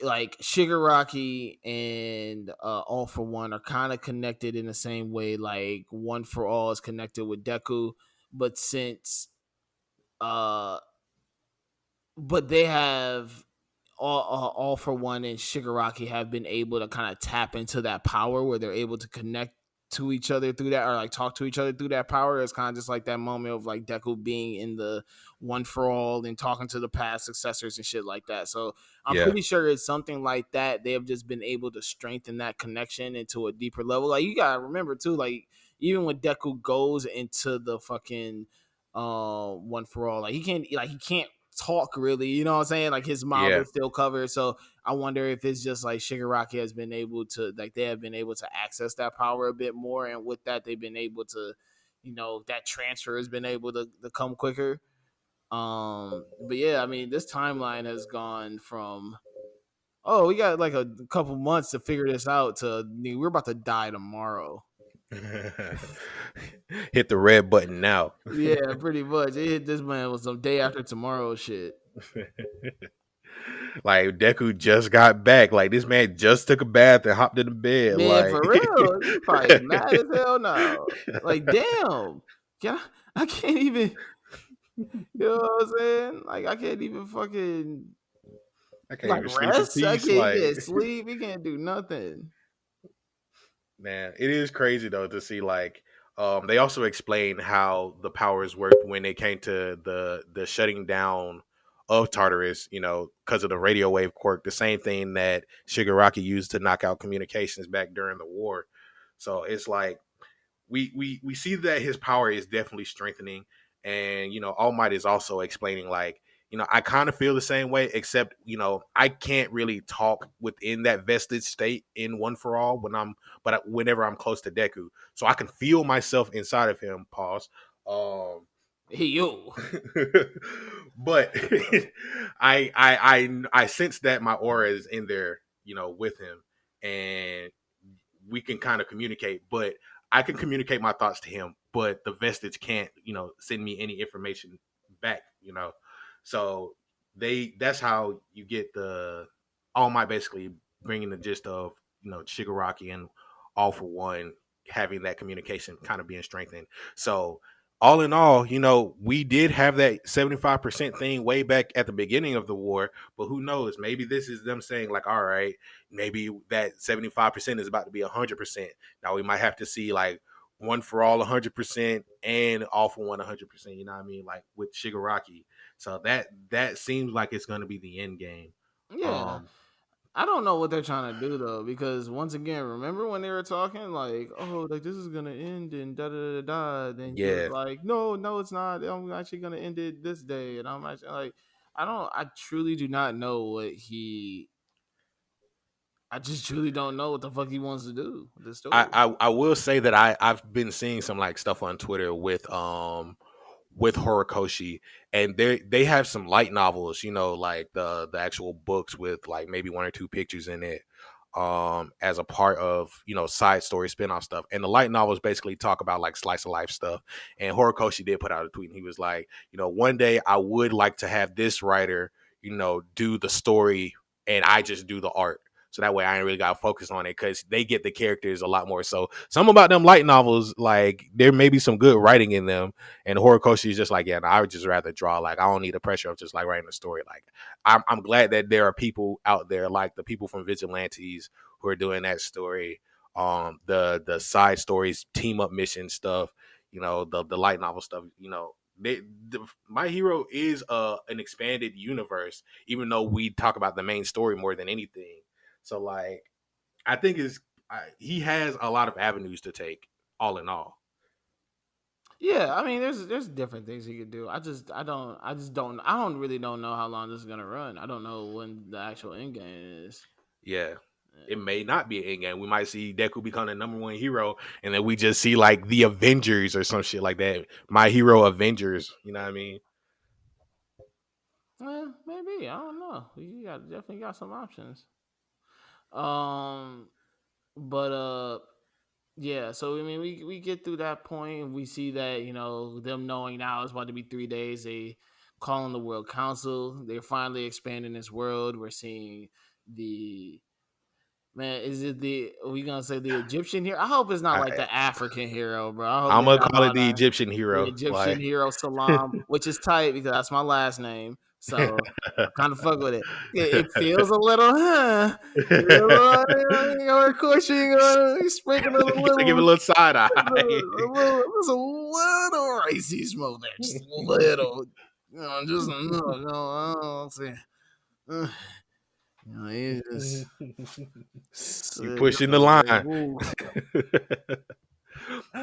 like Shigaraki and All for One are kind of connected in the same way like One for All is connected with Deku, but since uh but they have all for One and Shigaraki have been able to kind of tap into that power where they're able to connect to each other through that, or like talk to each other through that power. It's kind of just like that moment of like Deku being in the One for All and talking to the past successors and shit like that. So I'm yeah, pretty sure it's something like that. They have just been able to strengthen that connection into a deeper level. Like you gotta remember too, like even when Deku goes into the fucking One for All, like he can't talk really, you know what I'm saying? Like his mouth yeah, is still covered. So I wonder if it's just like Shigaraki has been able to, like, they have been able to access that power a bit more, and with that they've been able to, that transfer has been able to come quicker. But yeah, I mean, this timeline has gone from, oh, we got like a couple months to figure this out, to we're about to die tomorrow. Hit the red button now. Yeah, pretty much. It hit this man with some day after tomorrow shit. Like Deku just got back. Like this man just took a bath and hopped into bed. Man, Like for real, he probably mad as hell now. Like, damn, I can't even. You know what I'm saying? Like, I can't even fucking I can't like even sleep in rest. I peace. can't. He Like can't sleep. He can't do nothing. man, it is crazy though to see like they also explain how the powers worked when it came to the shutting down of Tartarus, because of the radio wave quirk, the same thing that Shigaraki used to knock out communications back during the war. So it's like we see that his power is definitely strengthening, and All Might is also explaining like I kind of feel the same way, except I can't really talk within that vested state in One for All whenever I'm close to Deku, so I can feel myself inside of him. Pause. Hey yo, But I sense that my aura is in there, with him, and we can kind of communicate, but I can communicate my thoughts to him, but the vestige can't, send me any information back. So that's how you get the All Might basically bringing the gist of, Shigaraki and All for One having that communication kind of being strengthened. So all in all, we did have that 75% thing way back at the beginning of the war, but who knows? Maybe this is them saying like, all right, maybe that 75% is about to be 100%. Now we might have to see like One for All 100% and All for One 100%. You know what I mean? Like with Shigaraki. So that seems like it's going to be the end game. yeah. Um, I don't know what they're trying to do though, because once again, remember when they were talking like, oh, like this is gonna end and da da da da. Then he was yeah, like, no, no, it's not. I'm actually gonna end it this day, and I'm actually like, I truly do not know what he. I just truly don't know what the fuck he wants to do with the story. I will say that I've been seeing some like stuff on Twitter with Horikoshi, and they have some light novels, like the actual books with like maybe one or two pictures in it. as a part of, you know, side story spinoff stuff. And the light novels basically talk about like slice of life stuff. And Horikoshi did put out a tweet and he was like, you know, one day I would like to have this writer, you know, do the story and I just do the art. So that way I ain't really got to focus on it because they get the characters a lot more. So some about them light novels, like there may be some good writing in them. And Horikoshi is just like, yeah, no, I would just rather draw. Like I don't need the pressure of just like writing a story. Like I'm glad that there are people out there like the people from Vigilantes who are doing that story. The side stories, team up mission stuff, you know, the light novel stuff, you know. My Hero is an expanded universe, even though we talk about the main story more than anything. So like, I think he has a lot of avenues to take. All in all, Yeah, I mean, there's different things he could do. I don't really don't know how long this is gonna run. I don't know when the actual end game is. yeah. It may not be an end game. We might see Deku become the number one hero, and then we just see like the Avengers or some shit like that. My Hero Avengers. You know what I mean? Well, maybe I don't know. You definitely got some options. Um, but yeah. So I mean, we get through that point, and we see that them knowing now it's about to be 3 days. They calling the World Council. They're finally expanding this world. We're seeing the man. Is it are we gonna say the Egyptian hero? I hope it's not like the African hero, bro. I hope I'm they're gonna not call it on the Egyptian the hero. Egyptian Like, hero Salam, which is tight because that's my last name. So I kind of fuck with it. It feels a little, of course you gonna sprinkle a you gotta give it a little, little side eye. there's a little racy smoke there, just a little, just I don't see. It's just, You just pushing a the line. little,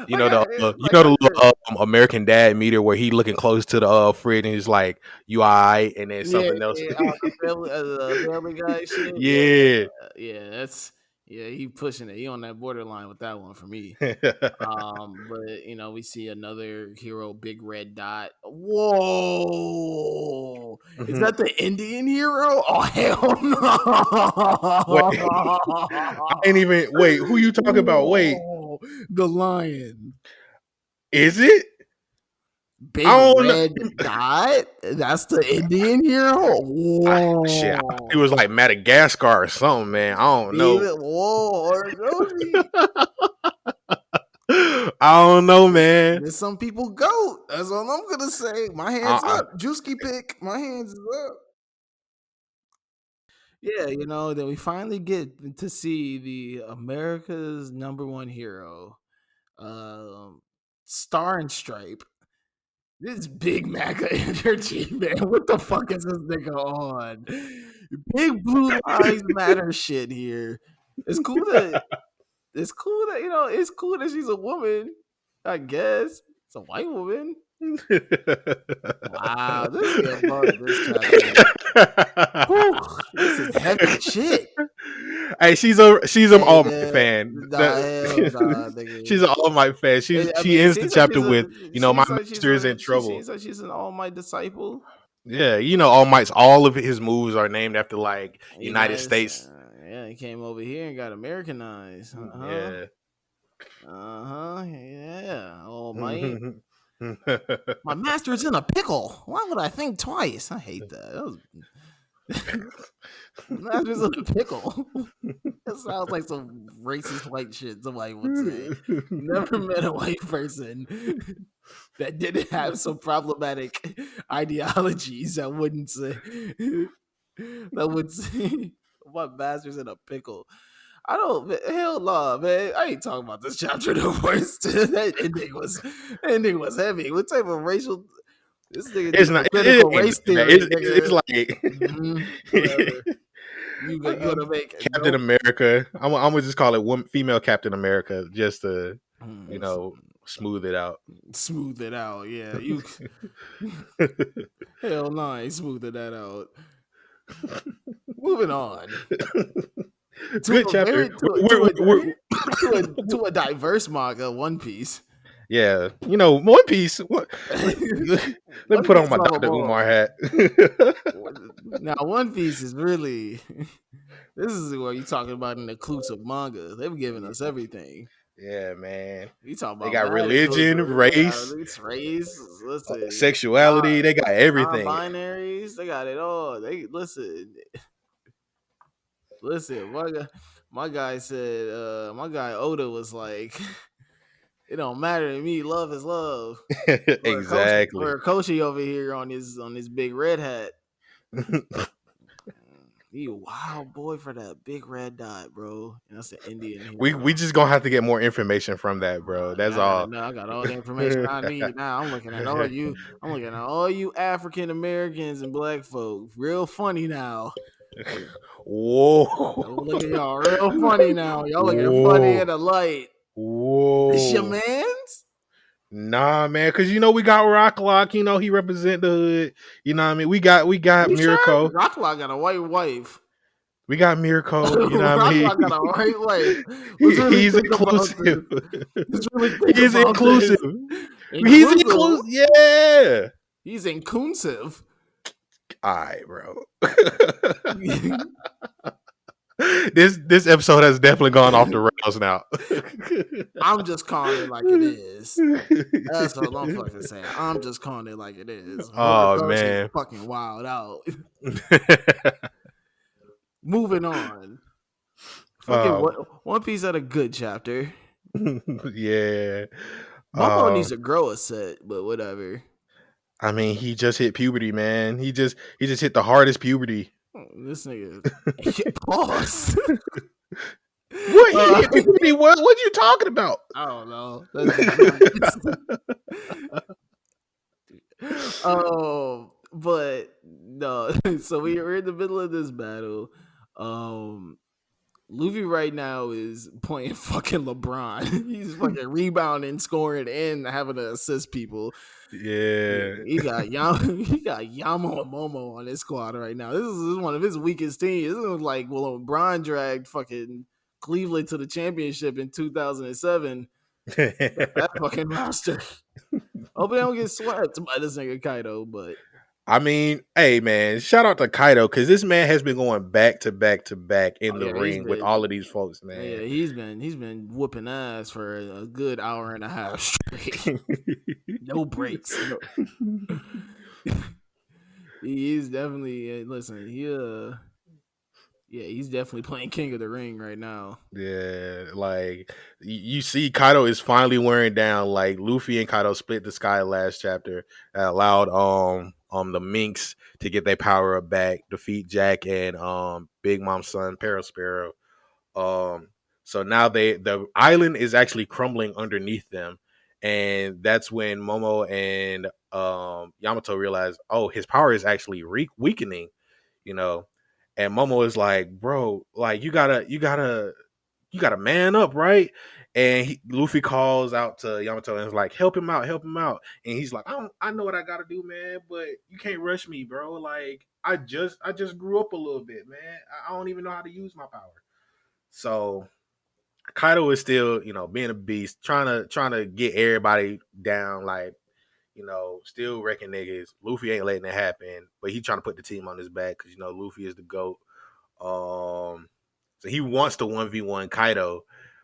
You like know the little American Dad meter where he looking close to the fridge and he's like, "You alright?" And then yeah, something else. yeah, the family guy shit. Yeah. That's he pushing it. He on that borderline with that one for me. But we see another hero, Big Red Dot. Whoa, is that the Indian hero? Oh hell Wait, no! I ain't even wait. Who you talking about? Wait, Whoa, the lion. is it? Big I don't know. Red Dot. That's the Indian hero. Shit, I thought it Whoa. was like Madagascar or something, man. I don't know. Even whoa, Orochi. I don't know, man. There's some people goat. That's all I'm gonna say. My hands up. Juicy pick. My hands is up. Yeah, then we finally get to see the America's number one hero, Star and Stripe. This Big Maca energy, man. What the fuck is this nigga on? Big Blue Lives Matter shit here. It's cool that it's cool that she's a woman. I guess it's a white woman. Wow, this is getting bugged this chapter. Whew, this is heavy shit. Hey, she's an All Might fan. She's an All Might fan. She ends the chapter with, my master is in trouble. Seems like she's an All Might disciple. Yeah, All Might's all of his moves are named after like United States. Yeah, he came over here and got Americanized. Yeah. Yeah. All Might. My master is in a pickle. Why would I think twice? I hate that. Master's in a pickle. That sounds like some racist white shit somebody would say. Never met a white person that didn't have some problematic ideologies that would say my master's in a pickle. Hell no, man. I ain't talking about this chapter no more. That ending was heavy. What type of racial? This nigga it's not critical race theory. It's like You gonna make Captain America. I'm gonna just call it female Captain America just to smooth it out. Smooth it out, yeah. You hell no, I ain't smoothing that out. Moving on. Good chapter. To a diverse manga, One Piece. Yeah, One Piece. What? Let me put on my Dr. Umar hat. Now, One Piece is really This is what you talking about an inclusive manga. They've given us everything. Yeah, man. You talking They about got mad religion, shows. They got race, this race. Listen, sexuality. They got everything. non-binaries. They got it all. They listen. Listen. My guy said. My guy Oda was like, "It don't matter to me. Love is love." Exactly. Or Koshi over here on his big red hat. He a wild boy for that big red dot, bro. And that's the Indian we hero. just gonna have to get more information from that, bro. Yeah, That's I gotta all. know. I got all the information I need now. I'm looking at all you. I'm looking at all you African Americans and black folk. Real funny now. Whoa. I'm looking at y'all real funny now. Y'all looking funny in Whoa. the light. This your Whoa. man's? Nah, man, cause we got Rock Lock. He represent the hood. You know what I mean? We got You sure? Mirko. Rocklock got a white wife. We got Mirko. You know what I mean? Rocklock got a white wife. Let's really He's think about this. inclusive. Let's really think He's about inclusive. this. He's Inclusive. inclusive. Yeah. He's inclusive. All right, bro. This episode has definitely gone off the rails now. I'm just calling it like it is. That's all I'm fucking saying. I'm just calling it like it is. Oh Horikoshi man. fucking wild out. Moving on. Fucking One Piece had a good chapter. Yeah. Momo needs to grow a set, but whatever. I mean, he just hit puberty, man. He just hit the hardest puberty. This nigga. Pause. What? He hit puberty? What are you talking about? I don't know. But no. So we're in the middle of this battle. Luffy right now is playing fucking LeBron. He's fucking rebounding, scoring, and having to assist people. Yeah. He got Yamo and Momo on his squad right now. This is one of his weakest teams. This is like, well, LeBron dragged fucking Cleveland to the championship in 2007. That fucking roster. Hope they don't get swept by this nigga Kaido, but I mean, hey man, shout out to Kaido because this man has been going back to back to back in the ring with all of these folks, man. Yeah, he's been whooping ass for a good hour and a half straight. No breaks. He's definitely he's definitely playing King of the Ring right now. Yeah, like you see, Kaido is finally wearing down. Like Luffy and Kaido split the sky last chapter that allowed the Minks to get their power up back, defeat Jack and Big Mom's son Parasparrow. So now the island is actually crumbling underneath them, and that's when Momo and Yamato realize, oh, his power is actually weakening, you know. And Momo is like, bro, like you gotta man up, right? And Luffy calls out to Yamato and is like, help him out. And he's like, I know what I gotta do, man, but you can't rush me, bro. Like I just grew up a little bit, man. I don't even know how to use my power. So Kaido is still, being a beast, trying to get everybody down, like, still wrecking niggas. Luffy ain't letting it happen, but he trying to put the team on his back because Luffy is the GOAT. So he wants to 1v1 Kaido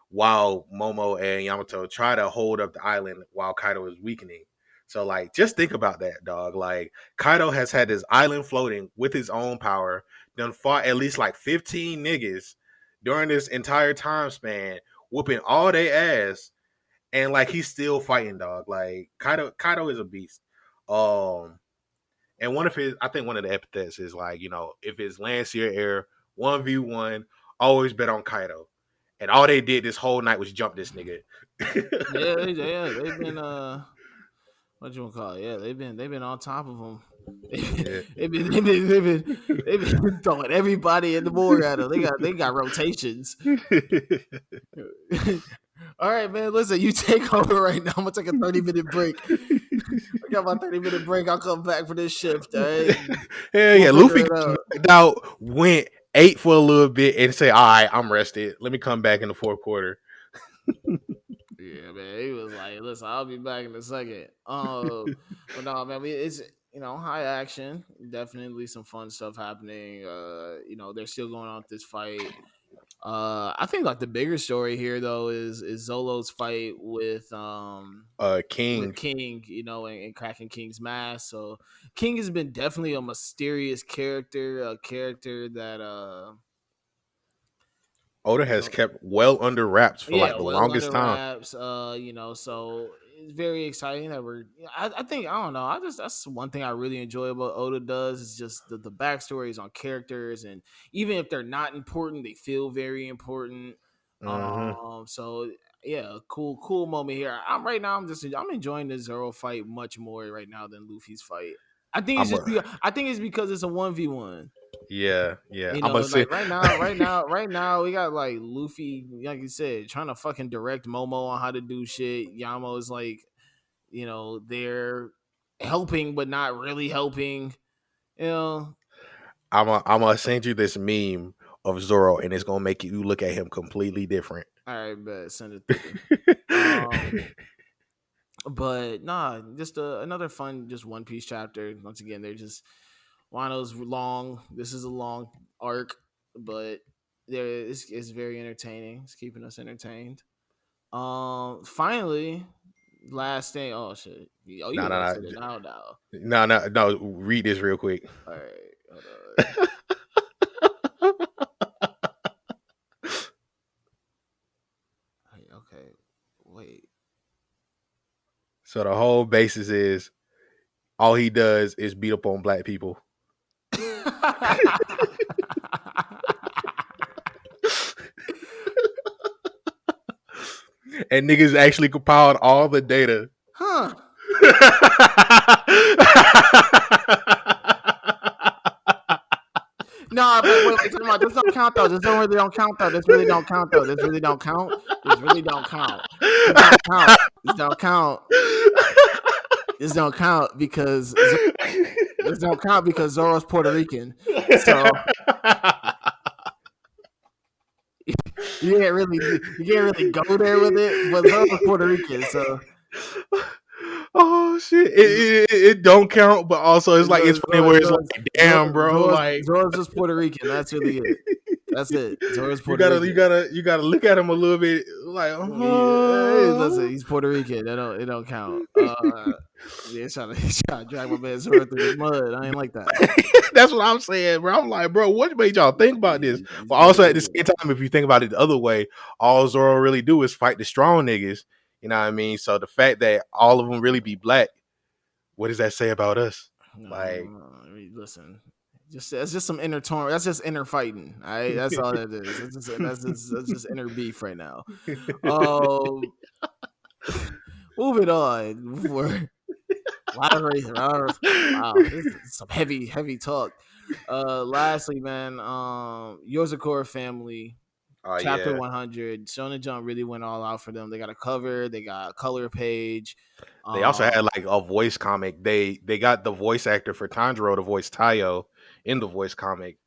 while Momo and Yamato try to hold up the island while Kaido is weakening. So, like, just think about that, dog. Like, Kaido has had his island floating with his own power, done fought at least like 15 niggas during this entire time span, whooping all their ass, and like he's still fighting, dog. Like Kaido is a beast. And I think one of the epithets is like, if it's land, sea, or air, 1v1, always bet on Kaido. And all they did this whole night was jump this nigga. yeah, they've been what you want to call it? Yeah, they've been on top of them. They've been throwing everybody in the board at them. They got rotations. All right, man. Listen, you take over right now. I'm gonna take a 30-minute break. I got my 30-minute break. I'll come back for this shift. All right? Hell yeah, Luffy knocked out, went 8 for a little bit, and say, "All right, I'm rested. Let me come back in the fourth quarter." Yeah, man. He was like, "Listen, I'll be back in a second." But no, man. high action. Definitely some fun stuff happening. They're still going on with this fight. I think like the bigger story here though is Zolo's fight with King. King, and cracking King's mask. So King has been definitely a mysterious character, a character that Oda you has know kept well under wraps for like yeah, the well longest under time. wraps. So it's very exciting that we're. I think I don't know. That's one thing I really enjoy about Oda does is just the backstories on characters, and even if they're not important, they feel very important. Hmm. So yeah, cool moment here. I'm right now. I'm enjoying the Zoro fight much more right now than Luffy's fight. I'm a I think it's because it's a 1v1. yeah. I'm gonna say Like right now, we got like Luffy, like you said, trying to fucking direct Momo on how to do shit. Yamo's like, they're helping but not really helping. You know, I'm gonna send you this meme of Zoro, and it's gonna make you look at him completely different. all right, but send it through. But nah, just another fun, just One Piece chapter. Once again, they're just Wano's long. This is a long arc, but it's very entertaining. It's keeping us entertained. Finally, last thing. Oh shit! Oh, you No, gotta no, say it now. no. Read this real quick. All right, hold on. Okay, wait. So the whole basis is all he does is beat up on black people. And niggas actually compiled all the data. Huh? No, but wait, come on. This don't count though. This don't really don't count though. This really don't count though. This really don't count. This really don't count. This don't count. This don't count. This don't count because this don't count because Zoro's Puerto Rican. So you can't really go there with it. But Zoro's Puerto Rican, so Oh shit! It don't count, but also it's like it's funny where it's like, damn, bro, like Zoro's just Puerto Rican. That's really it. That's it. Zoro's you Puerto Rican. you gotta look at him a little bit, like, Listen, he's Puerto Rican. It don't count. Yeah, trying to drag my man Zoro through the mud. I ain't like that. That's what I'm saying, bro. I'm like, bro, what made y'all think about this? He's But Puerto also at the Rican. same time, if you think about it the other way, all Zoro really do is fight the strong niggas. You know what I mean? So the fact that all of them really be black, what does that say about us? Like, I mean, listen, that's just some inner torn. That's just inner fighting. All right, that's all that is. That's just inner beef right now. Um, moving on. For wow, this is some heavy talk. Lastly, man, Yozakura family. oh Chapter yeah, 100, Shonen Jump really went all out for them. They got a cover, they got a color page. they also Um, had like a voice comic. They got the voice actor for Tanjiro to voice Tayo in the voice comic.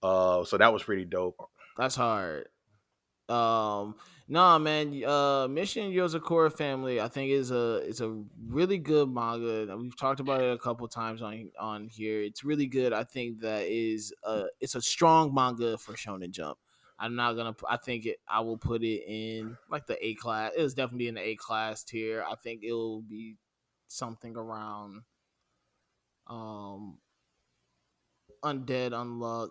So that was pretty dope. that's hard. Nah, man. Mission Yozakura family, I think is a really good manga. We've talked about it a couple times on here. It's really good. I think that it's a strong manga for Shonen Jump. I'm not gonna. I think it. I will put it in like the A class. It was definitely in the A class tier. I think it will be something around um Undead Unluck.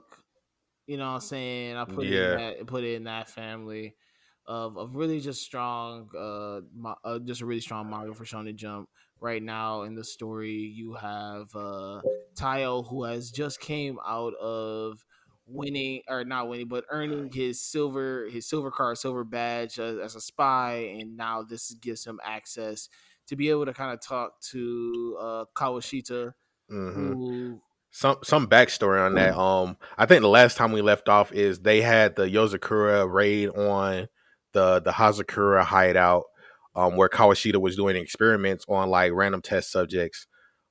You know what I'm saying? I Yeah. put it in that family of really just strong just a really strong manga for Shonen Jump. Right now in the story you have Tayo, who has just came out of winning or not winning but earning his silver card, silver badge as a spy, and now this gives him access to be able to kind of talk to Kawashita, Mm-hmm. who Some backstory on that. I think the last time we left off is they had the Yozakura raid on the Hazakura hideout, where Kawashita was doing experiments on like random test subjects.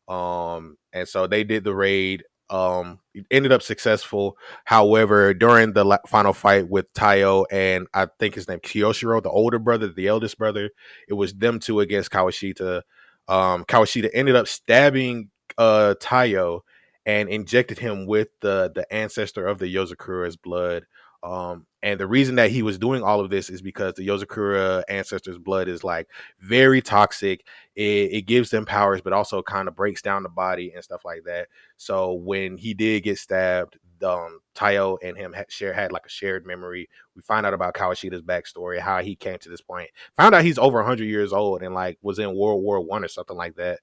And so they did the raid. It ended up successful. However, during the final fight with Tayo and I think his name Kiyoshiro, the older brother, the eldest brother, it was them two against Kawashita. Kawashita ended up stabbing Taiyo and injected him with the ancestor of the Yozakura's blood. And the reason that he was doing all of this is because the Yozakura ancestor's blood is like very toxic. It gives them powers, but also kind of breaks down the body and stuff like that. So when he did get stabbed, Taiyo and him had like a shared memory. We find out about Kawashida's backstory, how he came to this point. Found out he's over 100 years old and like was in World War One or something like that.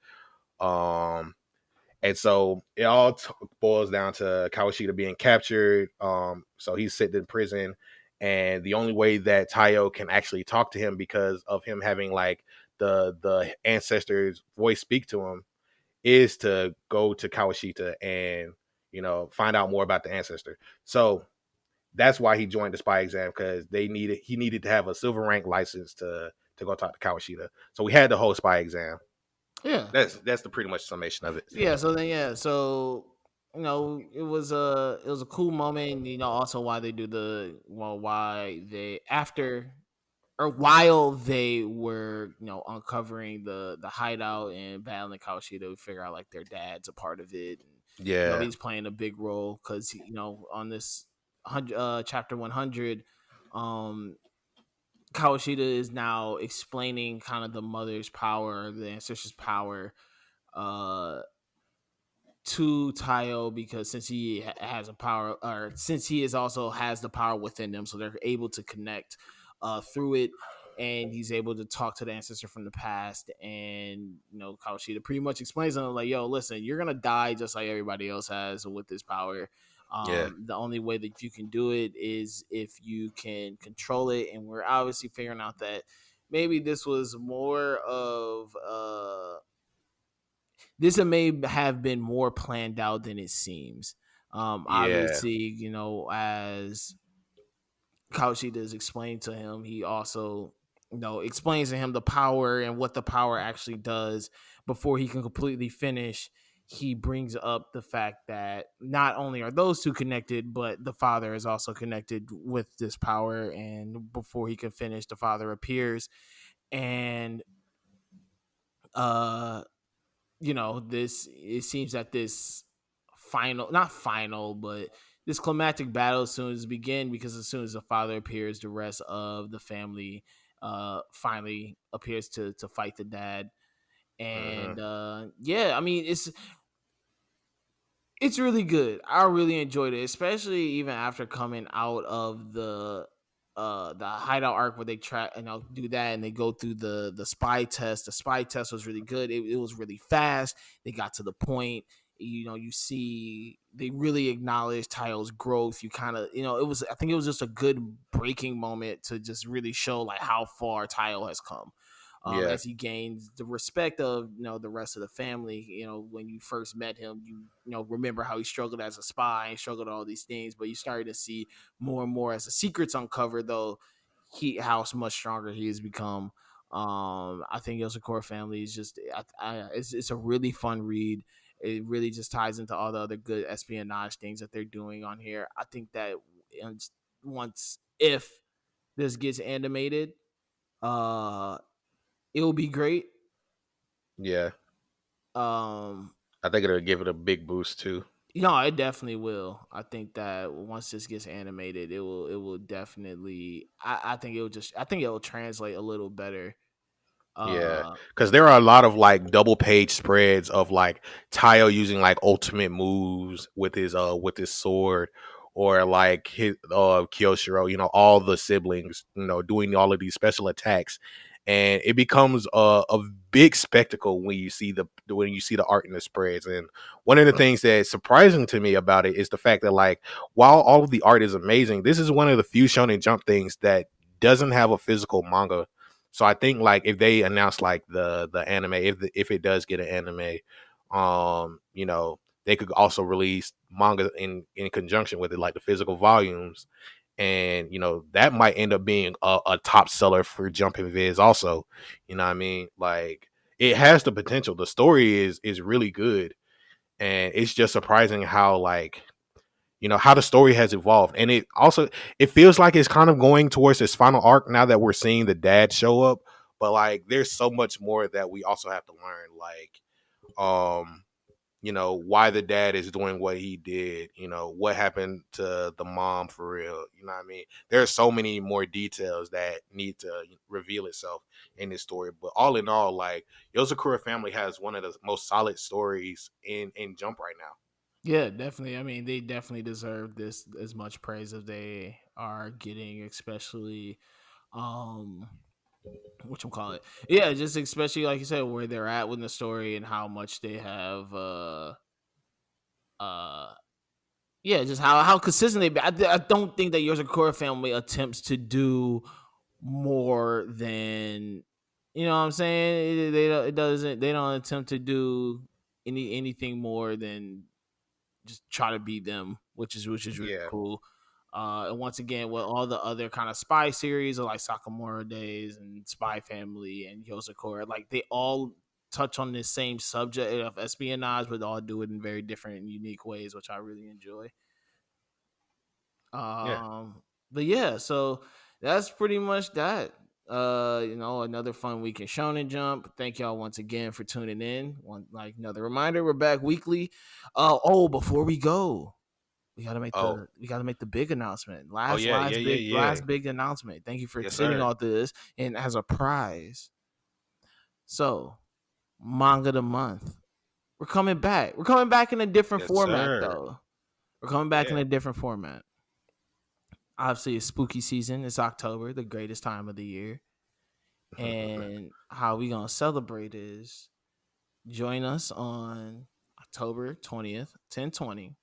And so it all boils down to Kawashida being captured. So he's sitting in prison, and the only way that Taiyo can actually talk to him, because of him having like the ancestor's voice speak to him, is to go to Kawashita and find out more about the ancestor. So that's why he joined the spy exam, because he needed to have a silver rank license to go talk to Kawashita. So we had the whole spy exam. Yeah, That's the pretty much summation of it. So it was a cool moment. Also why they do why they after or while they were uncovering the hideout and battling Kawashita, we figure out like their dad's a part of it. And, Yeah, he's playing a big role because on this chapter 100, Kawashita is now explaining kind of the mother's power, the ancestors' power, uh, to Taiyo, because since he has a power, or since he is also has the power within them, so they're able to connect through it, and he's able to talk to the ancestor from the past. And Kawashita pretty much explains to him like, "Yo, listen, you're gonna die just like everybody else has with this power. yeah, The only way that you can do it is if you can control it." And we're obviously figuring out that maybe this was more of this may have been more planned out than it seems. yeah, Obviously, as Kawashita is explained to him, he also explains to him the power and what the power actually does. Before he can completely finish, he brings up the fact that not only are those two connected, but the father is also connected with this power. And before he can finish, the father appears, and uh this it seems that this final not final but this climactic battle as soon as begin, because as soon as the father appears, the rest of the family finally appears to fight the dad. uh-huh. And yeah, I mean, it's really good. I really enjoyed it, especially even after coming out of the hideout arc where they try and I'll do that and they go through the spy test. The spy test was really good. It was really fast. They got to the point. You see they really acknowledge Taiyo's growth. You kind of it was I think it was just a good breaking moment to just really show like how far Taiyo has come. Yeah, As he gains the respect of the rest of the family. When you first met him, you remember how he struggled as a spy and struggled all these things, but you started to see more and more as the secrets uncovered, though how much stronger he has become. I think Yozakura family is just it's a really fun read. It really just ties into all the other good espionage things that they're doing on here. I think that once if this gets animated, uh it'll be great. yeah. Um, I think it'll give it a big boost too. no, it definitely will. I think that once this gets animated, it will definitely. I think it will translate a little better. Yeah, Uh, because there are a lot of like double page spreads of like Taiyo using like ultimate moves with his sword, or like his Kyoshiro, all the siblings, doing all of these special attacks, and it becomes a big spectacle when you see the art in the spreads. And one of the things that's surprising to me about it is the fact that like while all of the art is amazing, this is one of the few Shonen Jump things that doesn't have a physical manga. So I think like if they announce like the anime, if it does get an anime, they could also release manga in conjunction with it, like the physical volumes, and that might end up being a top seller for Jumping Viz. Also, you know what I mean? Like it has the potential. The story is really good, and it's just surprising how like how the story has evolved. And it feels like it's kind of going towards this final arc now that we're seeing the dad show up, but like there's so much more that we also have to learn, like why the dad is doing what he did, what happened to the mom for real. You know what I mean? There's so many more details that need to reveal itself in this story. But all in all, like Yozakura family has one of the most solid stories in Jump right now. Yeah, definitely. I mean, they definitely deserve this as much praise as they are getting, especially um what you call it. Yeah, just especially like you said, where they're at with the story and how much they have uh yeah, just how consistent they be. I don't think that Yozakura family attempts to do more than, you know what I'm saying? They don't attempt to do anything more than just try to be them, which is really Yeah, cool. And once again, with all the other kind of spy series, like Sakamura Days and Spy Family and Yozakura, like they all touch on this same subject of espionage, but all do it in very different and unique ways, which I really enjoy. yeah. But yeah, so that's pretty much that. Another fun week in Shonen Jump. Thank y'all once again for tuning in. Another reminder, we're back weekly. Before we go, Oh, we gotta make the big announcement. oh yeah, yeah, yeah, yeah. Last big announcement. Thank you for Yes, sitting sir. all this. And as a prize, so manga of the month. We're coming back. We're coming back in a different Yes, format sir. though. We're coming back in Yeah. a different format. Obviously, it's spooky season. It's October, the greatest time of the year. And how we gonna celebrate is join us on October 20th, 10/20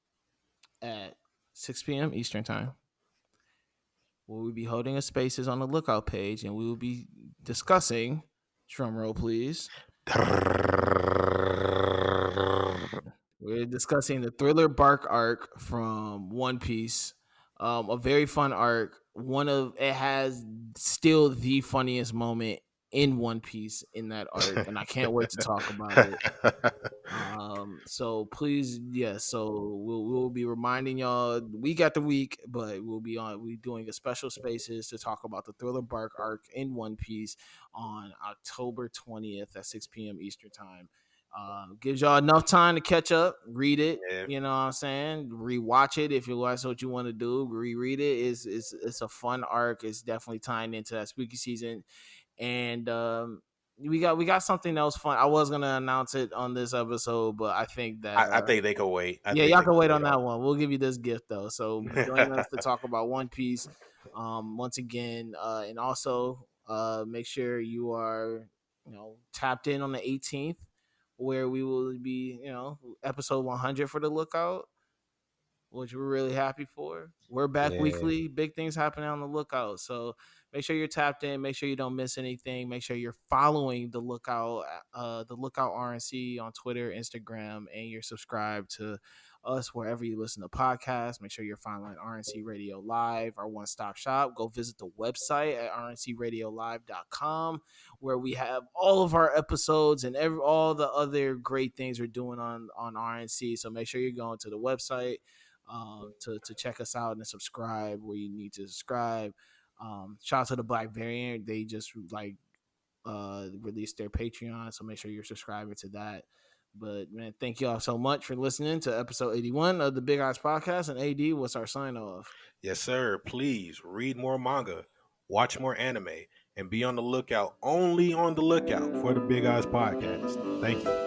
at 6 p.m. Eastern time. We will be holding a spaces on the lookout page, and we will be discussing. Drum roll, please. We're discussing the Thriller Bark arc from One Piece. A very fun arc. It has still the funniest moment in One Piece in that arc, and I can't wait to talk about it. So please, yes. So we'll be reminding y'all week after week, but we doing a special spaces to talk about the Thriller Bark arc in One Piece on October 20th at 6 p.m. Eastern time. Gives y'all enough time to catch up, read it. Yeah, You know what I'm saying? Rewatch it if that's what you want to do. Reread it. It's a fun arc. It's definitely tying into that spooky season, and we got something else fun. I was gonna announce it on this episode, but I think that I think they could wait. I yeah, think y'all they can could wait wait on that one. We'll give you this gift though. So join us to on. talk about One Piece once again, and also make sure you are tapped in on the 18th, where we will be episode 100 for the lookout, which we're really happy for. We're back Yeah, weekly. Big things happening on the lookout. So make sure you're tapped in. Make sure you don't miss anything. Make sure you're following the Lookout RNC on Twitter, Instagram, and you're subscribed to us wherever you listen to podcasts. Make sure you're following RNC Radio Live, our one-stop shop. Go visit the website at rncradiolive.com, where we have all of our episodes and all the other great things we're doing on RNC. So make sure you're going to the website to check us out and subscribe where you need to subscribe. Shout out to the Black Variant. They just released their Patreon, so make sure you're subscribing to that. But man, thank y'all so much for listening to episode 81 of the Big Eyes Podcast. And AD, what's our sign off? yes, sir. Please read more manga, watch more anime, and be on the lookout. Only on the lookout for the Big Eyes Podcast. Thank you.